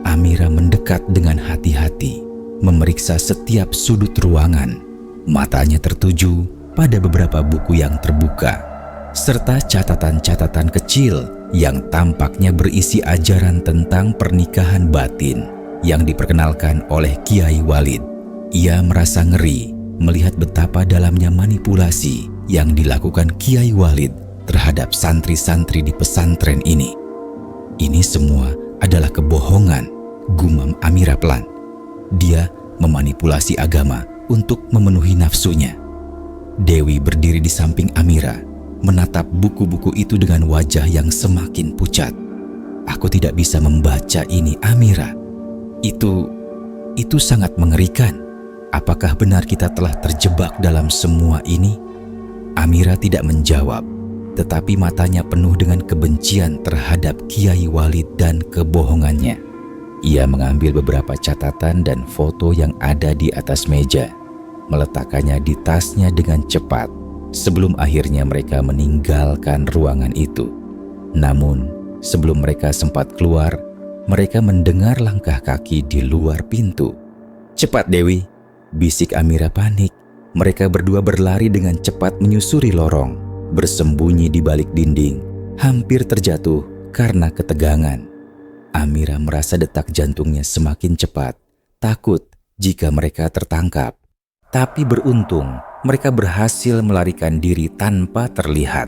[SPEAKER 1] Amira mendekat dengan hati-hati, memeriksa setiap sudut ruangan. Matanya tertuju pada beberapa buku yang terbuka, serta catatan-catatan kecil yang tampaknya berisi ajaran tentang pernikahan batin yang diperkenalkan oleh Kiai Walid. Ia merasa ngeri melihat betapa dalamnya manipulasi yang dilakukan Kiai Walid terhadap santri-santri di pesantren ini. Ini semua adalah kebohongan, gumam Amira pelan. Dia memanipulasi agama untuk memenuhi nafsunya. Dewi berdiri di samping Amira, menatap buku-buku itu dengan wajah yang semakin pucat. Aku tidak bisa membaca ini, Amira. Itu sangat mengerikan. Apakah benar kita telah terjebak dalam semua ini? Amira tidak menjawab, tetapi matanya penuh dengan kebencian terhadap Kiai Walid dan kebohongannya. Ia mengambil beberapa catatan dan foto yang ada di atas meja, meletakkannya di tasnya dengan cepat sebelum akhirnya mereka meninggalkan ruangan itu. Namun, sebelum mereka sempat keluar, mereka mendengar langkah kaki di luar pintu. "Cepat, Dewi!" bisik Amira panik. Mereka berdua berlari dengan cepat menyusuri lorong, bersembunyi di balik dinding, hampir terjatuh karena ketegangan. Amira merasa detak jantungnya semakin cepat, takut jika mereka tertangkap. Tapi beruntung, mereka berhasil melarikan diri tanpa terlihat.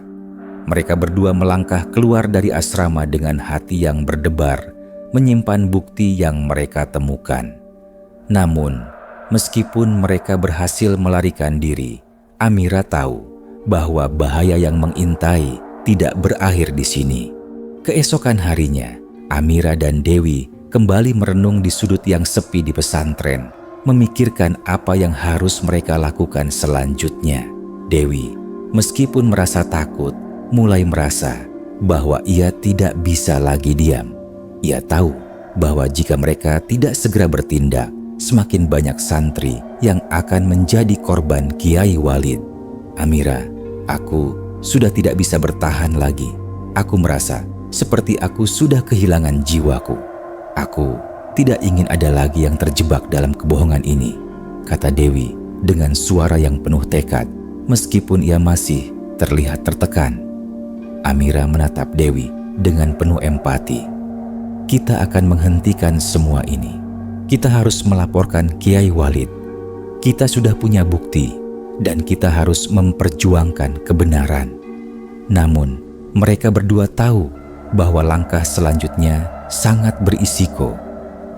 [SPEAKER 1] Mereka berdua melangkah keluar dari asrama dengan hati yang berdebar, menyimpan bukti yang mereka temukan. Namun, meskipun mereka berhasil melarikan diri, Amira tahu bahwa bahaya yang mengintai tidak berakhir di sini. Keesokan harinya, Amira dan Dewi kembali merenung di sudut yang sepi di pesantren, memikirkan apa yang harus mereka lakukan selanjutnya. Dewi, meskipun merasa takut, mulai merasa bahwa ia tidak bisa lagi diam. Ia tahu bahwa jika mereka tidak segera bertindak, semakin banyak santri yang akan menjadi korban Kiai Walid. "Amira, aku sudah tidak bisa bertahan lagi. Aku merasa seperti aku sudah kehilangan jiwaku. Aku tidak ingin ada lagi yang terjebak dalam kebohongan ini," kata Dewi dengan suara yang penuh tekad, meskipun ia masih terlihat tertekan. Amira menatap Dewi dengan penuh empati. "Kita akan menghentikan semua ini. Kita harus melaporkan Kiai Walid. Kita sudah punya bukti dan kita harus memperjuangkan kebenaran." Namun, mereka berdua tahu bahwa langkah selanjutnya sangat berisiko.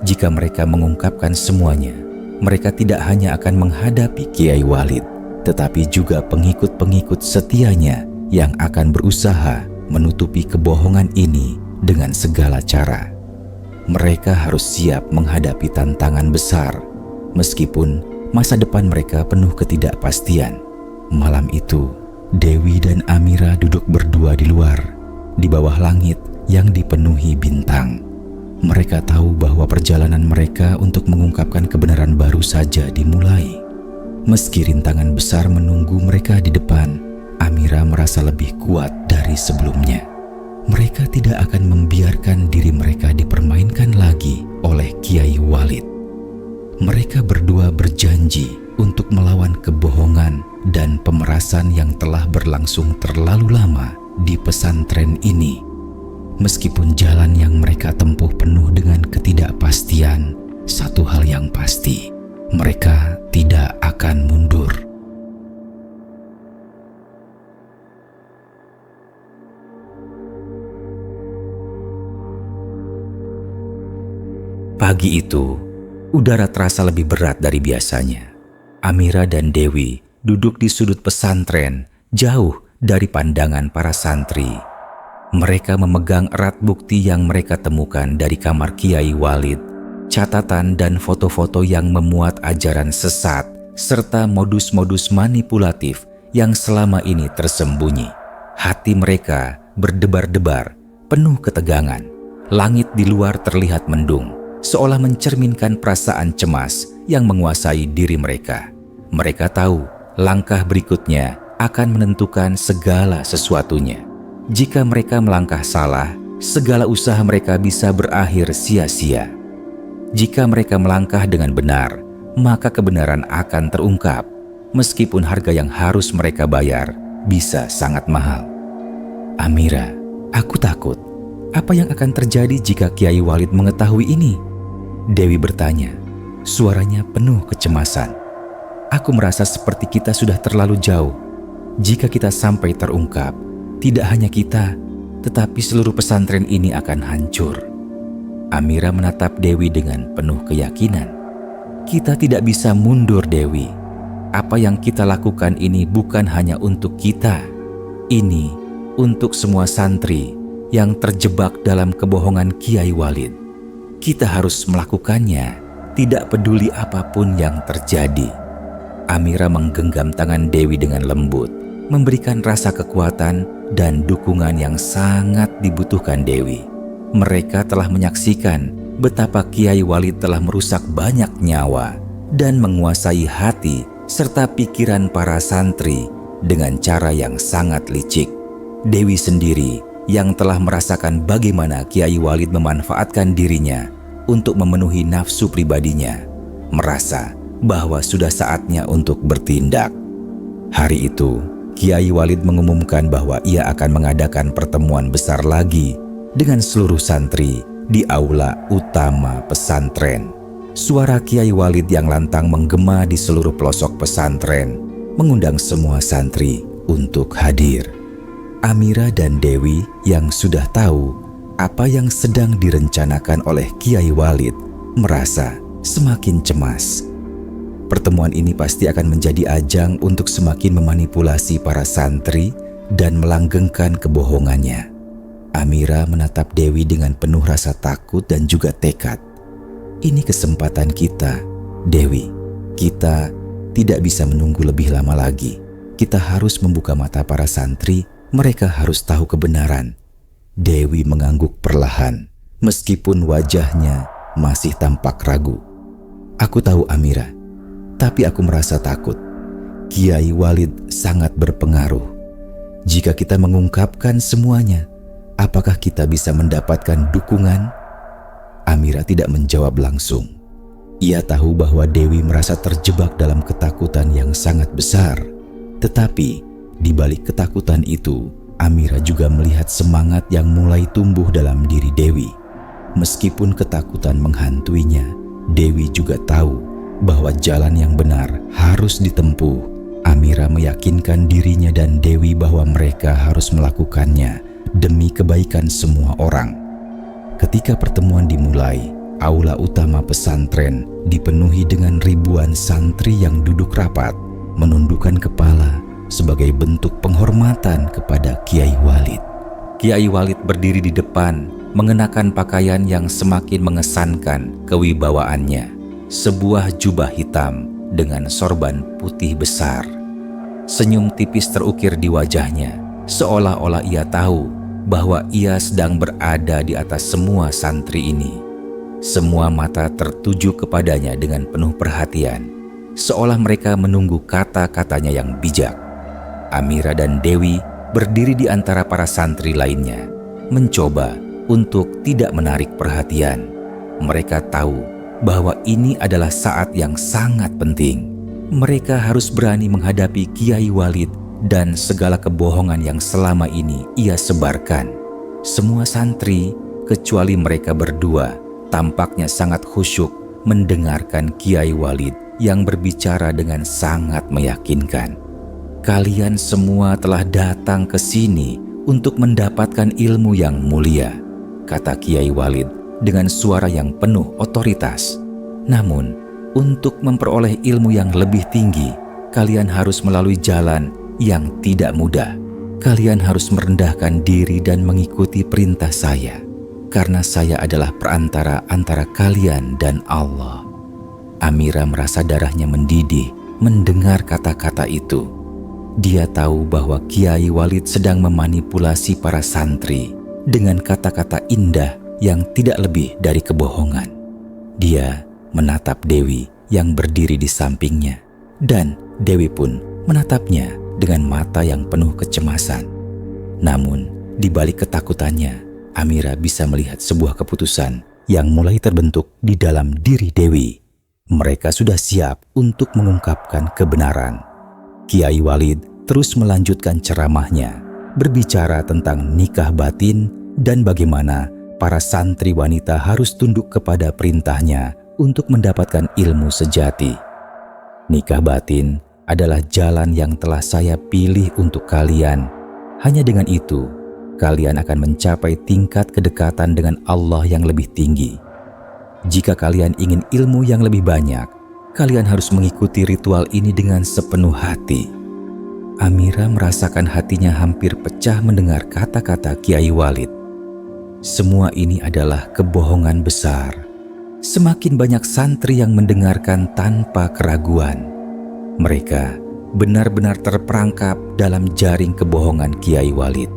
[SPEAKER 1] Jika mereka mengungkapkan semuanya, mereka tidak hanya akan menghadapi Kiai Walid, tetapi juga pengikut-pengikut setianya yang akan berusaha menutupi kebohongan ini dengan segala cara. Mereka harus siap menghadapi tantangan besar, meskipun masa depan mereka penuh ketidakpastian. Malam itu, Dewi dan Amira duduk berdua di luar, di bawah langit yang dipenuhi bintang. Mereka tahu bahwa perjalanan mereka untuk mengungkapkan kebenaran baru saja dimulai. Meski rintangan besar menunggu mereka di depan, Amira merasa lebih kuat dari sebelumnya. Mereka tidak akan membiarkan diri mereka dipermainkan lagi oleh Kiai Walid. Mereka berdua berjanji untuk melawan kebohongan dan pemerasan yang telah berlangsung terlalu lama di pesantren ini. Meskipun jalan yang mereka tempuh penuh dengan ketidakpastian, satu hal yang pasti, mereka tidak akan mundur. Pagi itu, udara terasa lebih berat dari biasanya. Amira dan Dewi duduk di sudut pesantren, jauh dari pandangan para santri. Mereka memegang erat bukti yang mereka temukan dari kamar Kiai Walid, catatan dan foto-foto yang memuat ajaran sesat, serta modus-modus manipulatif yang selama ini tersembunyi. Hati mereka berdebar-debar, penuh ketegangan. Langit di luar terlihat mendung, seolah mencerminkan perasaan cemas yang menguasai diri mereka. Mereka tahu langkah berikutnya akan menentukan segala sesuatunya. Jika mereka melangkah salah, segala usaha mereka bisa berakhir sia-sia. Jika mereka melangkah dengan benar, maka kebenaran akan terungkap, meskipun harga yang harus mereka bayar bisa sangat mahal. Amira, aku takut. Apa yang akan terjadi jika Kiai Walid mengetahui ini? Dewi bertanya, suaranya penuh kecemasan. Aku merasa seperti kita sudah terlalu jauh. Jika kita sampai terungkap, tidak hanya kita, tetapi seluruh pesantren ini akan hancur. Amira menatap Dewi dengan penuh keyakinan. Kita tidak bisa mundur, Dewi. Apa yang kita lakukan ini bukan hanya untuk kita. Ini untuk semua santri yang terjebak dalam kebohongan Kiai Walid. Kita harus melakukannya, tidak peduli apapun yang terjadi. Amira menggenggam tangan Dewi dengan lembut, memberikan rasa kekuatan dan dukungan yang sangat dibutuhkan Dewi. Mereka telah menyaksikan betapa Kiai Walid telah merusak banyak nyawa dan menguasai hati serta pikiran para santri dengan cara yang sangat licik. Dewi sendiri yang telah merasakan bagaimana Kiai Walid memanfaatkan dirinya untuk memenuhi nafsu pribadinya, merasa bahwa sudah saatnya untuk bertindak. Hari itu, Kiai Walid mengumumkan bahwa ia akan mengadakan pertemuan besar lagi dengan seluruh santri di aula utama pesantren. Suara Kiai Walid yang lantang menggema di seluruh pelosok pesantren, mengundang semua santri untuk hadir. Amira dan Dewi yang sudah tahu apa yang sedang direncanakan oleh Kiai Walid merasa semakin cemas. Pertemuan ini pasti akan menjadi ajang untuk semakin memanipulasi para santri dan melanggengkan kebohongannya. Amira menatap Dewi dengan penuh rasa takut dan juga tekad. Ini kesempatan kita, Dewi. Kita tidak bisa menunggu lebih lama lagi. Kita harus membuka mata para santri. Mereka harus tahu kebenaran. Dewi mengangguk perlahan, meskipun wajahnya masih tampak ragu. Aku tahu, Amira, tapi aku merasa takut. Kiai Walid sangat berpengaruh. Jika kita mengungkapkan semuanya, apakah kita bisa mendapatkan dukungan? Amira tidak menjawab langsung. Ia tahu bahwa Dewi merasa terjebak dalam ketakutan yang sangat besar. Tetapi di balik ketakutan itu, Amira juga melihat semangat yang mulai tumbuh dalam diri Dewi. Meskipun ketakutan menghantuinya, Dewi juga tahu bahwa jalan yang benar harus ditempuh. Amira meyakinkan dirinya dan Dewi bahwa mereka harus melakukannya demi kebaikan semua orang. Ketika pertemuan dimulai, aula utama pesantren dipenuhi dengan ribuan santri yang duduk rapat, menundukkan kepala sebagai bentuk penghormatan kepada Kiai Walid. Kiai Walid berdiri di depan, mengenakan pakaian yang semakin mengesankan kewibawaannya. Sebuah jubah hitam dengan sorban putih besar. Senyum tipis terukir di wajahnya, seolah-olah ia tahu bahwa ia sedang berada di atas semua santri ini. Semua mata tertuju kepadanya dengan penuh perhatian, seolah mereka menunggu kata-katanya yang bijak. Amira dan Dewi berdiri di antara para santri lainnya, mencoba untuk tidak menarik perhatian. Mereka tahu bahwa ini adalah saat yang sangat penting. Mereka harus berani menghadapi Kiai Walid dan segala kebohongan yang selama ini ia sebarkan. Semua santri, kecuali mereka berdua, tampaknya sangat khusyuk mendengarkan Kiai Walid yang berbicara dengan sangat meyakinkan. Kalian semua telah datang ke sini untuk mendapatkan ilmu yang mulia, kata Kiai Walid dengan suara yang penuh otoritas. Namun, untuk memperoleh ilmu yang lebih tinggi, kalian harus melalui jalan yang tidak mudah. Kalian harus merendahkan diri dan mengikuti perintah saya, karena saya adalah perantara antara kalian dan Allah. Amira merasa darahnya mendidih mendengar kata-kata itu. Dia tahu bahwa Kiai Walid sedang memanipulasi para santri dengan kata-kata indah yang tidak lebih dari kebohongan. Dia menatap Dewi yang berdiri di sampingnya, dan Dewi pun menatapnya dengan mata yang penuh kecemasan. Namun, di balik ketakutannya, Amira bisa melihat sebuah keputusan yang mulai terbentuk di dalam diri Dewi. Mereka sudah siap untuk mengungkapkan kebenaran. Kiai Walid terus melanjutkan ceramahnya, berbicara tentang nikah batin dan bagaimana para santri wanita harus tunduk kepada perintahnya untuk mendapatkan ilmu sejati. Nikah batin adalah jalan yang telah saya pilih untuk kalian. Hanya dengan itu, kalian akan mencapai tingkat kedekatan dengan Allah yang lebih tinggi. Jika kalian ingin ilmu yang lebih banyak, kalian harus mengikuti ritual ini dengan sepenuh hati. Amira merasakan hatinya hampir pecah mendengar kata-kata Kiai Walid. Semua ini adalah kebohongan besar. Semakin banyak santri yang mendengarkan tanpa keraguan. Mereka benar-benar terperangkap dalam jaring kebohongan Kiai Walid.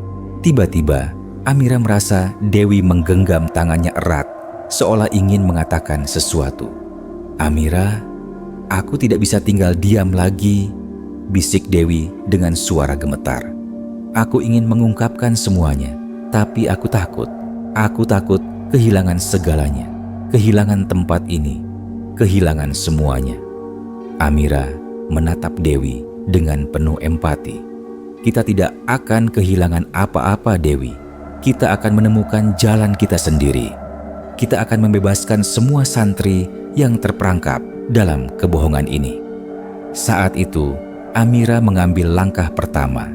[SPEAKER 1] Tiba-tiba, Amira merasa Dewi menggenggam tangannya erat, seolah ingin mengatakan sesuatu. "Amira, aku tidak bisa tinggal diam lagi," bisik Dewi dengan suara gemetar. "Aku ingin mengungkapkan semuanya, tapi aku takut. Aku takut kehilangan segalanya, kehilangan tempat ini, kehilangan semuanya." Amira menatap Dewi dengan penuh empati. "Kita tidak akan kehilangan apa-apa, Dewi. Kita akan menemukan jalan kita sendiri. Kita akan membebaskan semua santri yang terperangkap dalam kebohongan ini." Saat itu, Amira mengambil langkah pertama.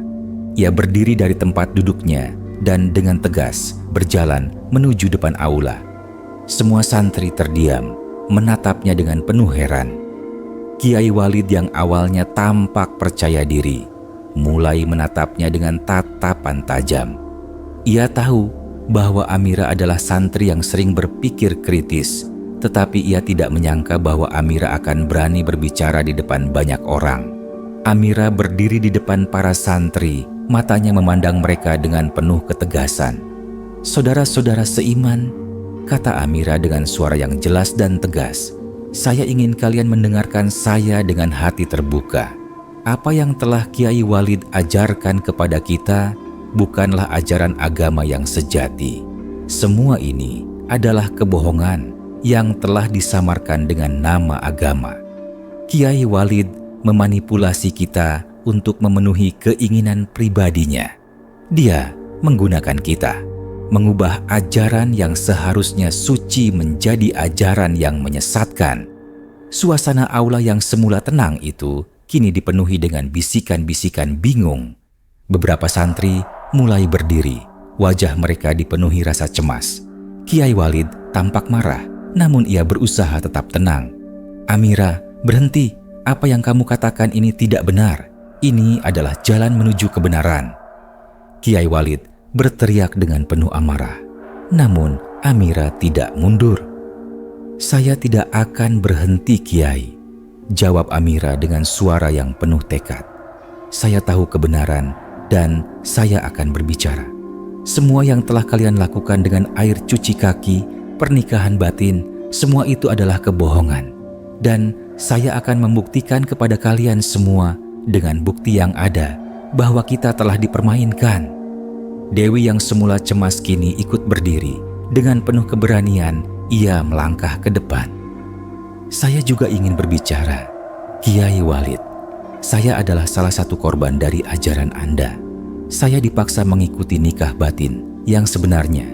[SPEAKER 1] Ia berdiri dari tempat duduknya dan dengan tegas berjalan menuju depan aula. Semua santri terdiam, menatapnya dengan penuh heran. Kiai Walid yang awalnya tampak percaya diri, mulai menatapnya dengan tatapan tajam. Ia tahu bahwa Amira adalah santri yang sering berpikir kritis, tetapi ia tidak menyangka bahwa Amira akan berani berbicara di depan banyak orang. Amira berdiri di depan para santri, matanya memandang mereka dengan penuh ketegasan. "Saudara-saudara seiman," kata Amira dengan suara yang jelas dan tegas, "saya ingin kalian mendengarkan saya dengan hati terbuka. Apa yang telah Kiai Walid ajarkan kepada kita bukanlah ajaran agama yang sejati. Semua ini adalah kebohongan yang telah disamarkan dengan nama agama. Kiai Walid memanipulasi kita untuk memenuhi keinginan pribadinya. Dia menggunakan kita, mengubah ajaran yang seharusnya suci menjadi ajaran yang menyesatkan." Suasana aula yang semula tenang itu kini dipenuhi dengan bisikan-bisikan bingung. Beberapa santri mulai berdiri, wajah mereka dipenuhi rasa cemas. Kiai Walid tampak marah, namun ia berusaha tetap tenang. "Amira, berhenti. Apa yang kamu katakan ini tidak benar. Ini adalah jalan menuju kebenaran." Kiai Walid berteriak dengan penuh amarah. Namun Amira tidak mundur. "Saya tidak akan berhenti, Kiai," jawab Amira dengan suara yang penuh tekad. "Saya tahu kebenaran dan saya akan berbicara. Semua yang telah kalian lakukan dengan air cuci kaki, pernikahan batin, semua itu adalah kebohongan. Dan saya akan membuktikan kepada kalian semua dengan bukti yang ada bahwa kita telah dipermainkan." Dewi yang semula cemas kini ikut berdiri. Dengan penuh keberanian, ia melangkah ke depan. "Saya juga ingin berbicara, Kiai Walid. Saya adalah salah satu korban dari ajaran Anda. Saya dipaksa mengikuti nikah batin yang sebenarnya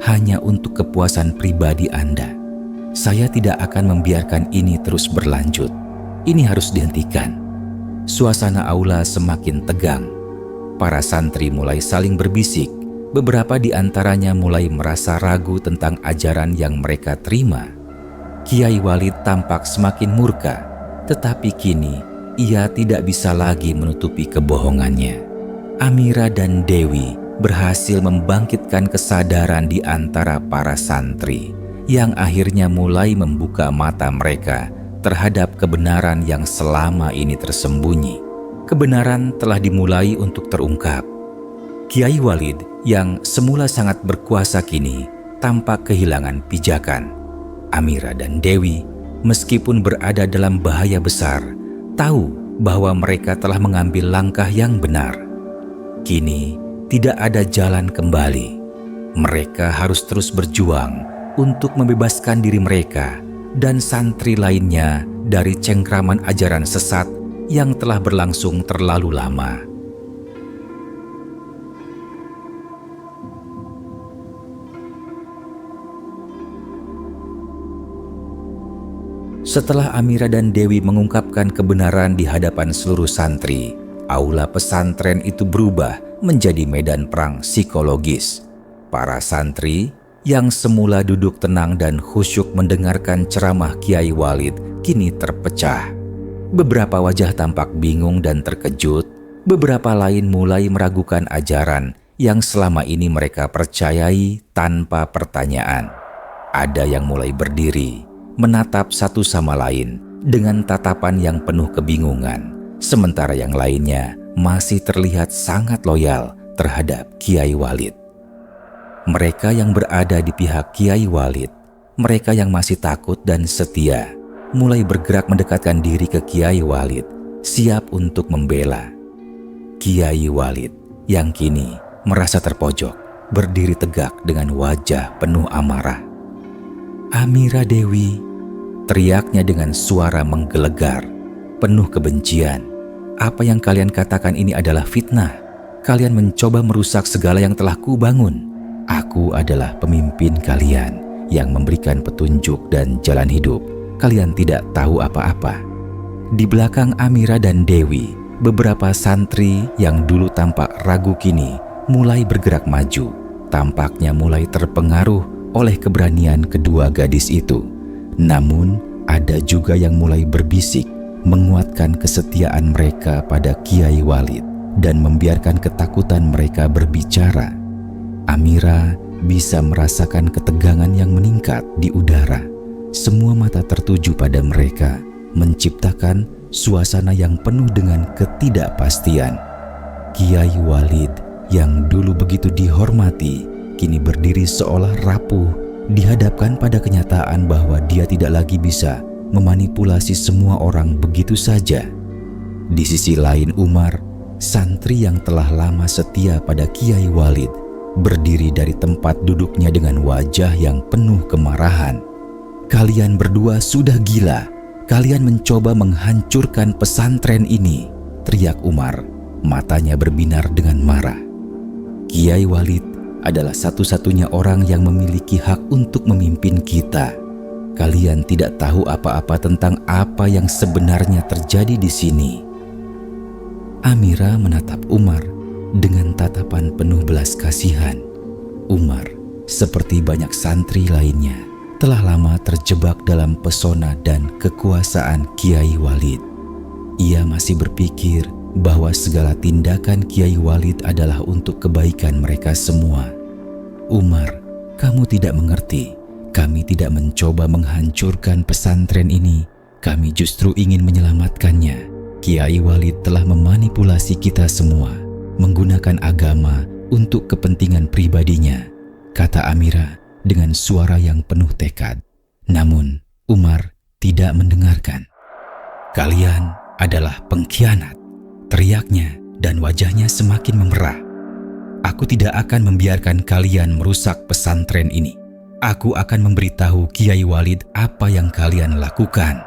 [SPEAKER 1] hanya untuk kepuasan pribadi Anda. Saya tidak akan membiarkan ini terus berlanjut. Ini harus dihentikan." Suasana aula semakin tegang. Para santri mulai saling berbisik. Beberapa di antaranya mulai merasa ragu tentang ajaran yang mereka terima. Kiai Walid tampak semakin murka, tetapi kini ia tidak bisa lagi menutupi kebohongannya. Amira dan Dewi berhasil membangkitkan kesadaran di antara para santri, yang akhirnya mulai membuka mata mereka terhadap kebenaran yang selama ini tersembunyi. Kebenaran telah dimulai untuk terungkap. Kiai Walid yang semula sangat berkuasa kini tampak kehilangan pijakan. Amira dan Dewi, meskipun berada dalam bahaya besar, tahu bahwa mereka telah mengambil langkah yang benar. Kini tidak ada jalan kembali. Mereka harus terus berjuang untuk membebaskan diri mereka dan santri lainnya dari cengkraman ajaran sesat yang telah berlangsung terlalu lama. Setelah Amira dan Dewi mengungkapkan kebenaran di hadapan seluruh santri, aula pesantren itu berubah menjadi medan perang psikologis. Para santri yang semula duduk tenang dan khusyuk mendengarkan ceramah Kiai Walid kini terpecah. Beberapa wajah tampak bingung dan terkejut, beberapa lain mulai meragukan ajaran yang selama ini mereka percayai tanpa pertanyaan. Ada yang mulai berdiri, menatap satu sama lain dengan tatapan yang penuh kebingungan, sementara yang lainnya masih terlihat sangat loyal terhadap Kiai Walid. Mereka yang berada di pihak Kiai Walid, mereka yang masih takut dan setia, mulai bergerak mendekatkan diri ke Kiai Walid, siap untuk membela. Kiai Walid yang kini merasa terpojok, berdiri tegak dengan wajah penuh amarah. "Amira Dewi," teriaknya dengan suara menggelegar, penuh kebencian. "Apa yang kalian katakan ini adalah fitnah. Kalian mencoba merusak segala yang telah kubangun. Aku adalah pemimpin kalian yang memberikan petunjuk dan jalan hidup. Kalian tidak tahu apa-apa." Di belakang Amira dan Dewi, beberapa santri yang dulu tampak ragu kini mulai bergerak maju. Tampaknya mulai terpengaruh oleh keberanian kedua gadis itu. Namun, ada juga yang mulai berbisik, menguatkan kesetiaan mereka pada Kiai Walid dan membiarkan ketakutan mereka berbicara. Amira bisa merasakan ketegangan yang meningkat di udara. Semua mata tertuju pada mereka, menciptakan suasana yang penuh dengan ketidakpastian. Kiai Walid yang dulu begitu dihormati, kini berdiri seolah rapuh, dihadapkan pada kenyataan bahwa dia tidak lagi bisa memanipulasi semua orang begitu saja. Di sisi lain Umar, santri yang telah lama setia pada Kiai Walid, berdiri dari tempat duduknya dengan wajah yang penuh kemarahan. "Kalian berdua sudah gila. Kalian mencoba menghancurkan pesantren ini," teriak Umar, matanya berbinar dengan marah. "Kiai Walid adalah satu-satunya orang yang memiliki hak untuk memimpin kita. Kalian tidak tahu apa-apa tentang apa yang sebenarnya terjadi di sini." Amira menatap Umar dengan tatapan penuh belas kasihan. Umar, seperti banyak santri lainnya, telah lama terjebak dalam pesona dan kekuasaan Kiai Walid. Ia masih berpikir bahwa segala tindakan Kiai Walid adalah untuk kebaikan mereka semua. "Umar, kamu tidak mengerti. Kami tidak mencoba menghancurkan pesantren ini. Kami justru ingin menyelamatkannya. Kiai Walid telah memanipulasi kita semua, menggunakan agama untuk kepentingan pribadinya," kata Amira dengan suara yang penuh tekad. Namun Umar tidak mendengarkan. "Kalian adalah pengkhianat," teriaknya dan wajahnya semakin memerah. "Aku tidak akan membiarkan kalian merusak pesantren ini. Aku akan memberitahu Kiai Walid apa yang kalian lakukan."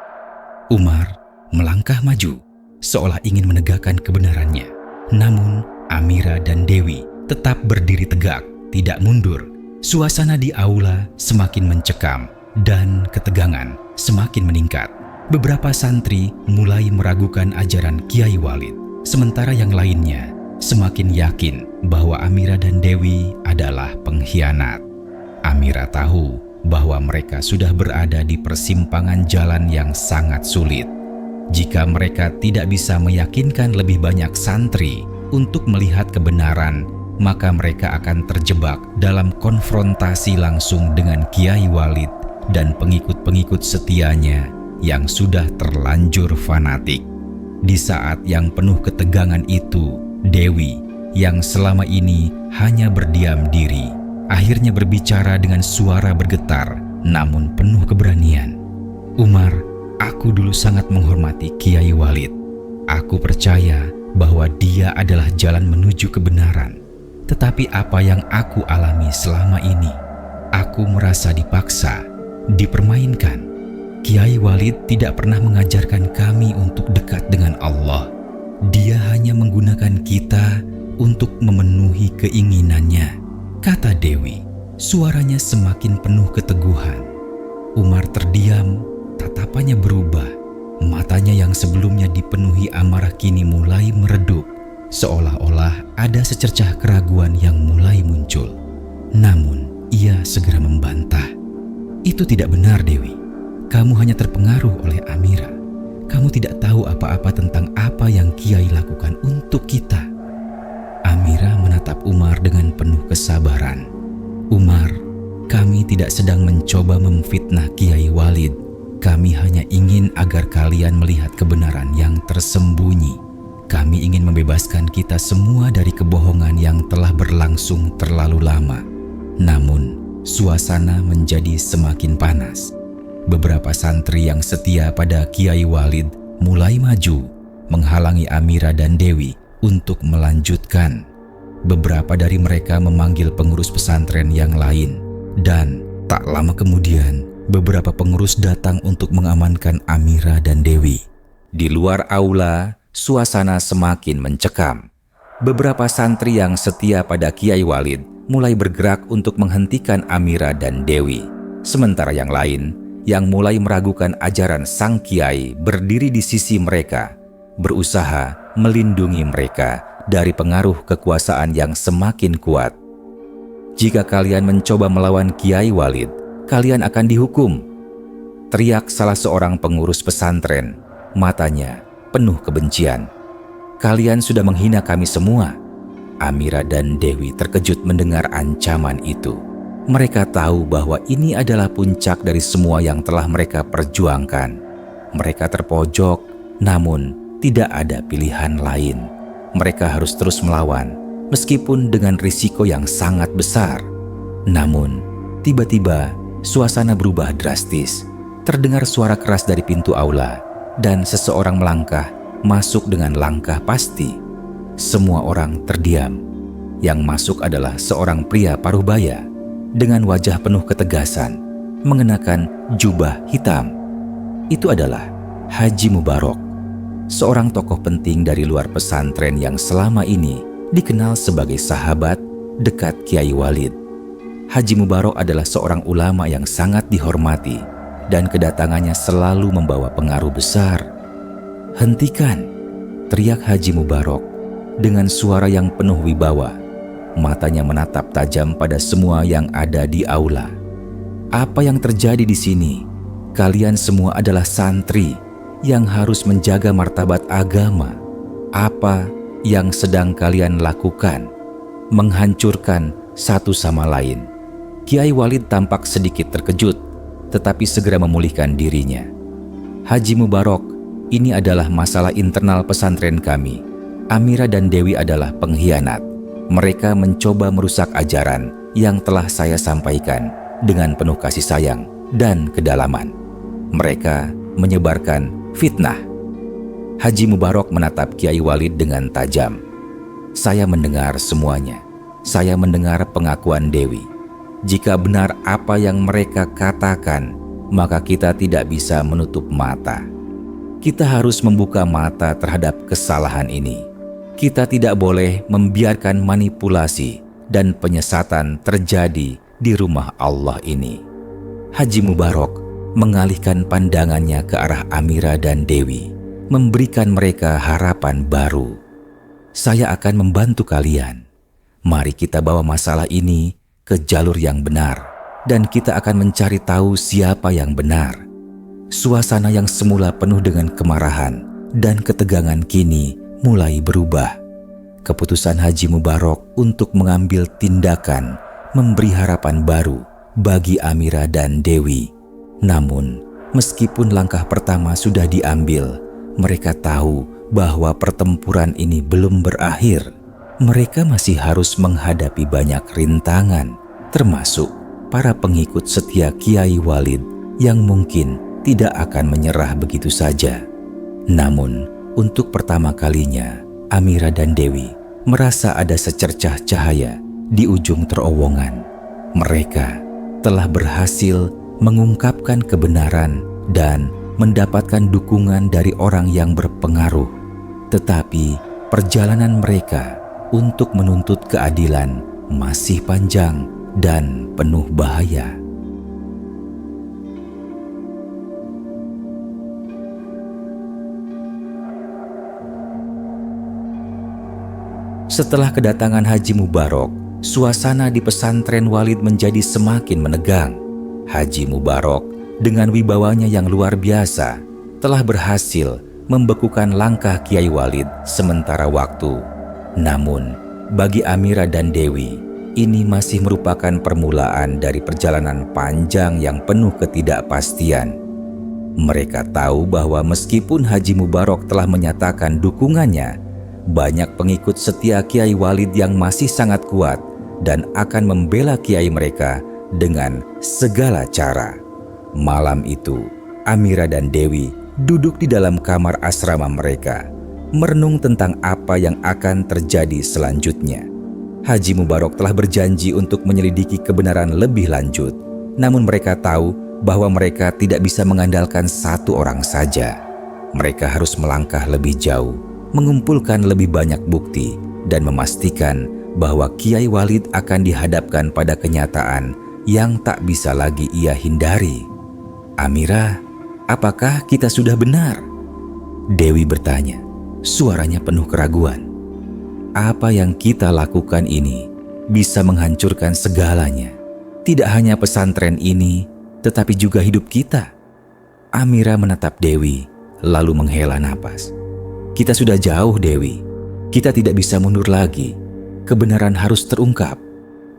[SPEAKER 1] Umar melangkah maju, seolah ingin menegakkan kebenarannya. Namun Amira dan Dewi tetap berdiri tegak, tidak mundur. Suasana di aula semakin mencekam dan ketegangan semakin meningkat. Beberapa santri mulai meragukan ajaran Kiai Walid, sementara yang lainnya semakin yakin bahwa Amira dan Dewi adalah pengkhianat. Amira tahu bahwa mereka sudah berada di persimpangan jalan yang sangat sulit. Jika mereka tidak bisa meyakinkan lebih banyak santri untuk melihat kebenaran, maka mereka akan terjebak dalam konfrontasi langsung dengan Kiai Walid dan pengikut-pengikut setianya yang sudah terlanjur fanatik. Di saat yang penuh ketegangan itu, Dewi yang selama ini hanya berdiam diri, akhirnya berbicara dengan suara bergetar namun penuh keberanian. Umar, aku dulu sangat menghormati Kiai Walid. Aku percaya bahwa dia adalah jalan menuju kebenaran. Tetapi apa yang aku alami selama ini, aku merasa dipaksa, dipermainkan. Kiai Walid tidak pernah mengajarkan kami untuk dekat dengan Allah. Dia hanya menggunakan kita untuk memenuhi keinginannya, kata Dewi. Suaranya semakin penuh keteguhan. Umar terdiam, tatapannya berubah. Matanya yang sebelumnya dipenuhi amarah kini mulai meredup, seolah-olah ada secercah keraguan yang mulai muncul. Namun, ia segera membantah. Itu tidak benar, Dewi. Kamu hanya terpengaruh oleh Amira. Kamu tidak tahu apa-apa tentang apa yang Kiai lakukan untuk kita. Amira menatap Umar dengan penuh kesabaran. Umar, kami tidak sedang mencoba memfitnah Kiai Walid. Kami hanya ingin agar kalian melihat kebenaran yang tersembunyi. Kami ingin membebaskan kita semua dari kebohongan yang telah berlangsung terlalu lama. Namun, suasana menjadi semakin panas. Beberapa santri yang setia pada Kiai Walid mulai maju, menghalangi Amira dan Dewi untuk melanjutkan. Beberapa dari mereka memanggil pengurus pesantren yang lain, dan tak lama kemudian beberapa pengurus datang untuk mengamankan Amira dan Dewi. Di luar aula, suasana semakin mencekam. Beberapa santri yang setia pada Kiai Walid mulai bergerak untuk menghentikan Amira dan Dewi. Sementara yang lain, yang mulai meragukan ajaran sang Kiai, berdiri di sisi mereka, berusaha melindungi mereka dari pengaruh kekuasaan yang semakin kuat. Jika kalian mencoba melawan Kiai Walid, kalian akan dihukum, teriak salah seorang pengurus pesantren, matanya penuh kebencian. Kalian sudah menghina kami semua. Amira dan Dewi terkejut mendengar ancaman itu. Mereka tahu bahwa ini adalah puncak dari semua yang telah mereka perjuangkan. Mereka terpojok, namun tidak ada pilihan lain. Mereka harus terus melawan, meskipun dengan risiko yang sangat besar. Namun, tiba-tiba suasana berubah drastis. Terdengar suara keras dari pintu aula, dan seseorang melangkah masuk dengan langkah pasti. Semua orang terdiam. Yang masuk adalah seorang pria paruh-baya dengan wajah penuh ketegasan, mengenakan jubah hitam. Itu adalah Haji Mubarok, seorang tokoh penting dari luar pesantren yang selama ini dikenal sebagai sahabat dekat Kiai Walid. Haji Mubarok adalah seorang ulama yang sangat dihormati, dan kedatangannya selalu membawa pengaruh besar. "Hentikan!" teriak Haji Mubarok dengan suara yang penuh wibawa. Matanya menatap tajam pada semua yang ada di aula. "Apa yang terjadi di sini? Kalian semua adalah santri yang harus menjaga martabat agama. Apa yang sedang kalian lakukan? Menghancurkan satu sama lain." Kiai Walid tampak sedikit terkejut, tetapi segera memulihkan dirinya. "Haji Mubarok, ini adalah masalah internal pesantren kami. Amira dan Dewi adalah pengkhianat. Mereka mencoba merusak ajaran yang telah saya sampaikan dengan penuh kasih sayang dan kedalaman. Mereka menyebarkan fitnah." Haji Mubarok menatap Kiai Walid dengan tajam. "Saya mendengar semuanya. Saya mendengar pengakuan Dewi. Jika benar apa yang mereka katakan, maka kita tidak bisa menutup mata. Kita harus membuka mata terhadap kesalahan ini. Kita tidak boleh membiarkan manipulasi dan penyesatan terjadi di rumah Allah ini." Haji Mubarok mengalihkan pandangannya ke arah Amira dan Dewi, memberikan mereka harapan baru. "Saya akan membantu kalian. Mari kita bawa masalah ini ke jalur yang benar, dan kita akan mencari tahu siapa yang benar." Suasana yang semula penuh dengan kemarahan dan ketegangan kini mulai berubah. Keputusan Haji Mubarok untuk mengambil tindakan memberi harapan baru bagi Amira dan Dewi. Namun, meskipun langkah pertama sudah diambil, mereka tahu bahwa pertempuran ini belum berakhir. Mereka masih harus menghadapi banyak rintangan, termasuk para pengikut setia Kiai Walid yang mungkin tidak akan menyerah begitu saja. Namun, untuk pertama kalinya, Amira dan Dewi merasa ada secercah cahaya di ujung terowongan. Mereka telah berhasil mengungkapkan kebenaran dan mendapatkan dukungan dari orang yang berpengaruh. Tetapi perjalanan mereka untuk menuntut keadilan masih panjang dan penuh bahaya. Setelah kedatangan Haji Mubarok, suasana di pesantren Walid menjadi semakin menegang. Haji Mubarok dengan wibawanya yang luar biasa telah berhasil membekukan langkah Kiai Walid sementara waktu. Namun, bagi Amira dan Dewi, ini masih merupakan permulaan dari perjalanan panjang yang penuh ketidakpastian. Mereka tahu bahwa meskipun Haji Mubarok telah menyatakan dukungannya, banyak pengikut setia Kiai Walid yang masih sangat kuat dan akan membela kiai mereka dengan segala cara. Malam itu, Amira dan Dewi duduk di dalam kamar asrama mereka, merenung tentang apa yang akan terjadi selanjutnya. Haji Mubarok telah berjanji untuk menyelidiki kebenaran lebih lanjut, namun mereka tahu bahwa mereka tidak bisa mengandalkan satu orang saja. Mereka harus melangkah lebih jauh, mengumpulkan lebih banyak bukti, dan memastikan bahwa Kiai Walid akan dihadapkan pada kenyataan yang tak bisa lagi ia hindari. "Amira, apakah kita sudah benar?" Dewi bertanya, suaranya penuh keraguan. "Apa yang kita lakukan ini bisa menghancurkan segalanya. Tidak hanya pesantren ini, tetapi juga hidup kita." Amira menatap Dewi, lalu menghela napas. "Kita sudah jauh, Dewi. Kita tidak bisa mundur lagi. Kebenaran harus terungkap.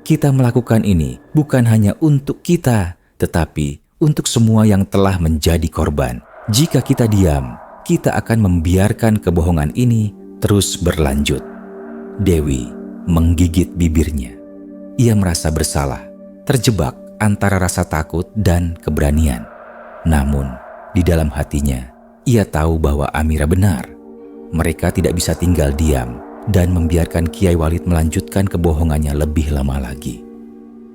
[SPEAKER 1] Kita melakukan ini bukan hanya untuk kita, tetapi untuk semua yang telah menjadi korban. Jika kita diam, kita akan membiarkan kebohongan ini terus berlanjut." Dewi menggigit bibirnya. Ia merasa bersalah, terjebak antara rasa takut dan keberanian. Namun, di dalam hatinya, ia tahu bahwa Amira benar. Mereka tidak bisa tinggal diam dan membiarkan Kiai Walid melanjutkan kebohongannya lebih lama lagi.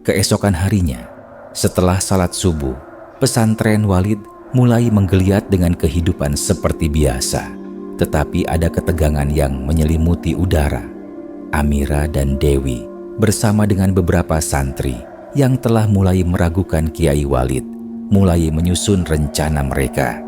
[SPEAKER 1] Keesokan harinya, setelah salat subuh, pesantren Walid mulai menggeliat dengan kehidupan seperti biasa. Tetapi ada ketegangan yang menyelimuti udara. Amira dan Dewi bersama dengan beberapa santri yang telah mulai meragukan Kiai Walid, mulai menyusun rencana mereka.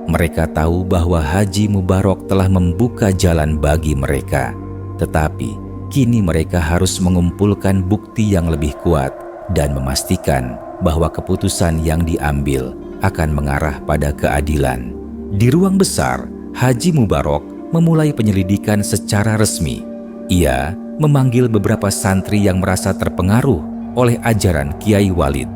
[SPEAKER 1] Mereka tahu bahwa Haji Mubarok telah membuka jalan bagi mereka, tetapi kini mereka harus mengumpulkan bukti yang lebih kuat dan memastikan bahwa keputusan yang diambil akan mengarah pada keadilan. Di ruang besar, Haji Mubarok memulai penyelidikan secara resmi. Ia memanggil beberapa santri yang merasa terpengaruh oleh ajaran Kiai Walid.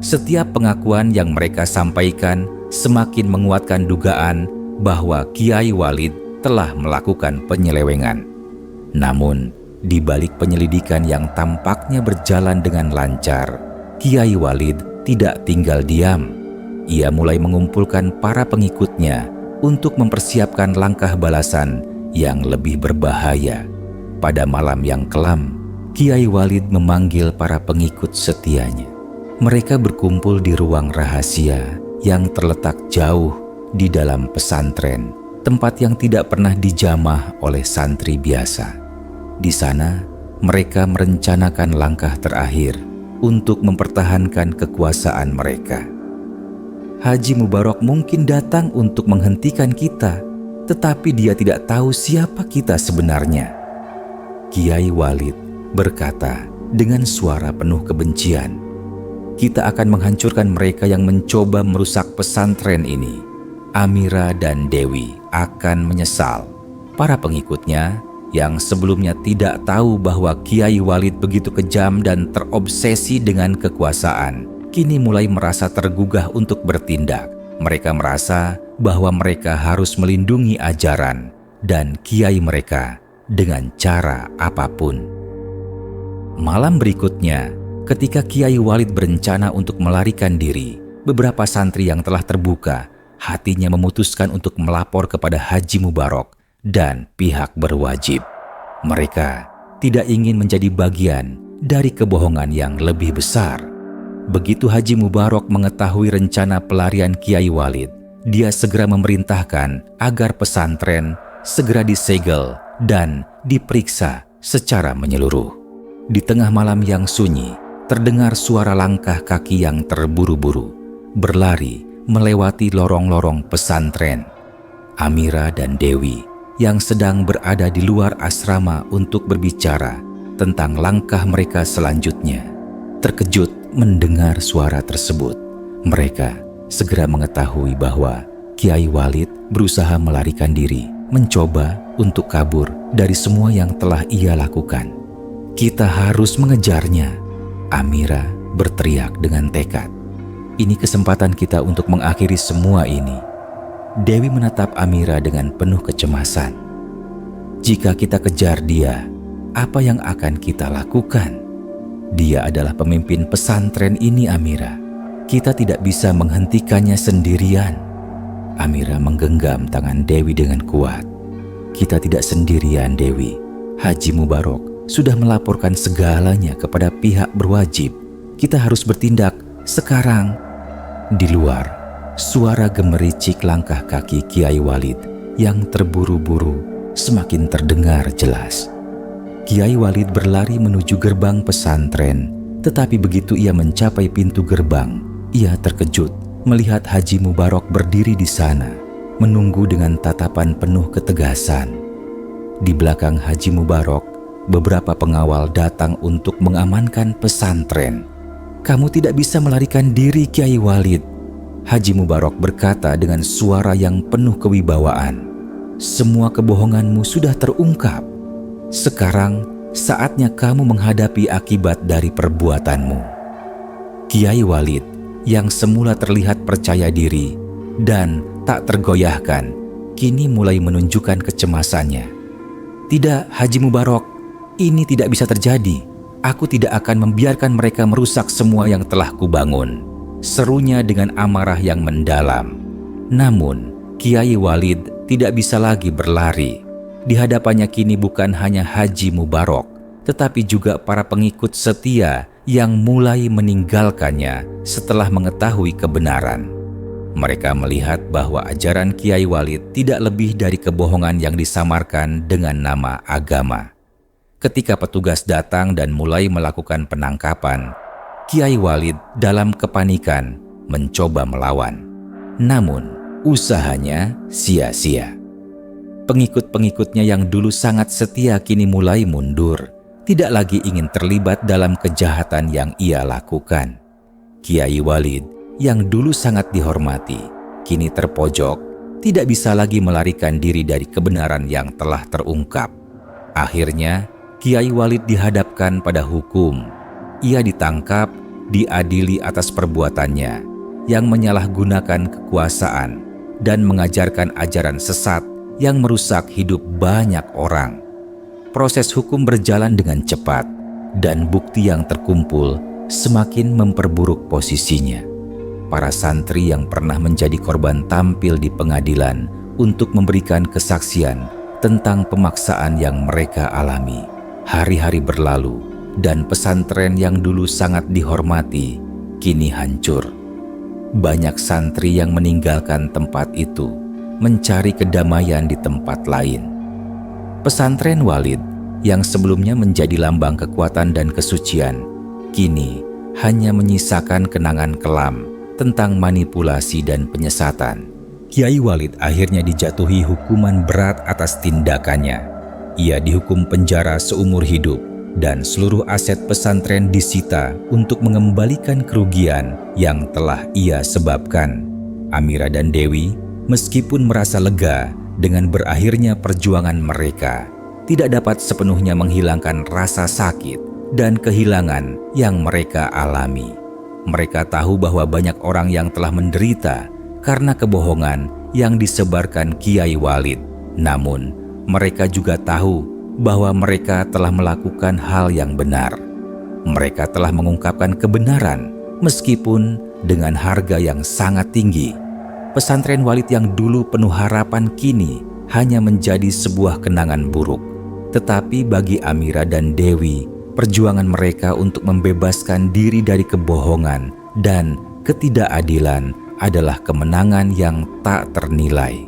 [SPEAKER 1] Setiap pengakuan yang mereka sampaikan semakin menguatkan dugaan bahwa Kiai Walid telah melakukan penyelewengan. Namun, di balik penyelidikan yang tampaknya berjalan dengan lancar, Kiai Walid tidak tinggal diam. Ia mulai mengumpulkan para pengikutnya untuk mempersiapkan langkah balasan yang lebih berbahaya. Pada malam yang kelam, Kiai Walid memanggil para pengikut setianya. Mereka berkumpul di ruang rahasia yang terletak jauh di dalam pesantren, tempat yang tidak pernah dijamah oleh santri biasa. Di sana, mereka merencanakan langkah terakhir untuk mempertahankan kekuasaan mereka. Haji Mubarok mungkin datang untuk menghentikan kita, tetapi dia tidak tahu siapa kita sebenarnya. Kiai Walid berkata dengan suara penuh kebencian, "Kita akan menghancurkan mereka yang mencoba merusak pesantren ini. Amira dan Dewi akan menyesal." Para pengikutnya yang sebelumnya tidak tahu bahwa Kiai Walid begitu kejam dan terobsesi dengan kekuasaan, kini mulai merasa tergugah untuk bertindak. Mereka merasa bahwa mereka harus melindungi ajaran dan kiai mereka dengan cara apapun. Malam berikutnya, Ketika Kiai Walid berencana untuk melarikan diri, beberapa santri yang telah terbuka hatinya memutuskan untuk melapor kepada Haji Mubarok dan pihak berwajib. Mereka tidak ingin menjadi bagian dari kebohongan yang lebih besar. Begitu Haji Mubarok mengetahui rencana pelarian Kiai Walid, dia segera memerintahkan agar pesantren segera disegel dan diperiksa secara menyeluruh. Di tengah malam yang sunyi, terdengar suara langkah kaki yang terburu-buru berlari melewati lorong-lorong pesantren. Amira dan Dewi yang sedang berada di luar asrama untuk berbicara tentang langkah mereka selanjutnya, terkejut mendengar suara tersebut. Mereka segera mengetahui bahwa Kiai Walid berusaha melarikan diri, mencoba untuk kabur dari semua yang telah ia lakukan. "Kita harus mengejarnya," Amira berteriak dengan tekad. "Ini kesempatan kita untuk mengakhiri semua ini." Dewi menatap Amira dengan penuh kecemasan. "Jika kita kejar dia, apa yang akan kita lakukan? Dia adalah pemimpin pesantren ini, Amira. Kita tidak bisa menghentikannya sendirian." Amira menggenggam tangan Dewi dengan kuat. "Kita tidak sendirian, Dewi. Haji Mubarok sudah melaporkan segalanya kepada pihak berwajib. Kita harus bertindak sekarang." Di luar, suara gemericik langkah kaki Kiai Walid yang terburu-buru semakin terdengar jelas. Kiai Walid berlari menuju gerbang pesantren, tetapi begitu ia mencapai pintu gerbang, ia terkejut melihat Haji Mubarok berdiri di sana, menunggu dengan tatapan penuh ketegasan. Di belakang Haji Mubarok, beberapa pengawal datang untuk mengamankan pesantren. "Kamu tidak bisa melarikan diri, Kiai Walid," Haji Mubarok berkata dengan suara yang penuh kewibawaan. "Semua kebohonganmu sudah terungkap. Sekarang saatnya kamu menghadapi akibat dari perbuatanmu." Kiai Walid yang semula terlihat percaya diri dan tak tergoyahkan, kini mulai menunjukkan kecemasannya. "Tidak, Haji Mubarok, ini tidak bisa terjadi. Aku tidak akan membiarkan mereka merusak semua yang telah kubangun," serunya dengan amarah yang mendalam. Namun, Kiai Walid tidak bisa lagi berlari. Di hadapannya kini bukan hanya Haji Mubarok, tetapi juga para pengikut setia yang mulai meninggalkannya setelah mengetahui kebenaran. Mereka melihat bahwa ajaran Kiai Walid tidak lebih dari kebohongan yang disamarkan dengan nama agama. Ketika petugas datang dan mulai melakukan penangkapan, Kiai Walid dalam kepanikan mencoba melawan. Namun, usahanya sia-sia. Pengikut-pengikutnya yang dulu sangat setia kini mulai mundur, tidak lagi ingin terlibat dalam kejahatan yang ia lakukan. Kiai Walid yang dulu sangat dihormati, kini terpojok, tidak bisa lagi melarikan diri dari kebenaran yang telah terungkap. Akhirnya, Kiai Walid dihadapkan pada hukum. Ia ditangkap, diadili atas perbuatannya yang menyalahgunakan kekuasaan dan mengajarkan ajaran sesat yang merusak hidup banyak orang. Proses hukum berjalan dengan cepat dan bukti yang terkumpul semakin memperburuk posisinya. Para santri yang pernah menjadi korban tampil di pengadilan untuk memberikan kesaksian tentang pemaksaan yang mereka alami. Hari-hari berlalu dan pesantren yang dulu sangat dihormati kini hancur. Banyak santri yang meninggalkan tempat itu, mencari kedamaian di tempat lain. Pesantren Walid yang sebelumnya menjadi lambang kekuatan dan kesucian, kini hanya menyisakan kenangan kelam tentang manipulasi dan penyesatan. Kiai Walid akhirnya dijatuhi hukuman berat atas tindakannya. Ia dihukum penjara seumur hidup dan seluruh aset pesantren disita untuk mengembalikan kerugian yang telah ia sebabkan. Amira dan Dewi meskipun merasa lega dengan berakhirnya perjuangan mereka, tidak dapat sepenuhnya menghilangkan rasa sakit dan kehilangan yang mereka alami. Mereka tahu bahwa banyak orang yang telah menderita karena kebohongan yang disebarkan Kiai Walid. Namun, mereka juga tahu bahwa mereka telah melakukan hal yang benar. Mereka telah mengungkapkan kebenaran meskipun dengan harga yang sangat tinggi. Pesantren Walid yang dulu penuh harapan kini hanya menjadi sebuah kenangan buruk. Tetapi bagi Amira dan Dewi, perjuangan mereka untuk membebaskan diri dari kebohongan dan ketidakadilan adalah kemenangan yang tak ternilai.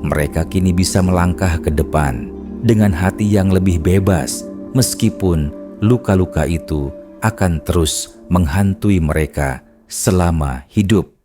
[SPEAKER 1] Mereka kini bisa melangkah ke depan dengan hati yang lebih bebas, meskipun luka-luka itu akan terus menghantui mereka selama hidup.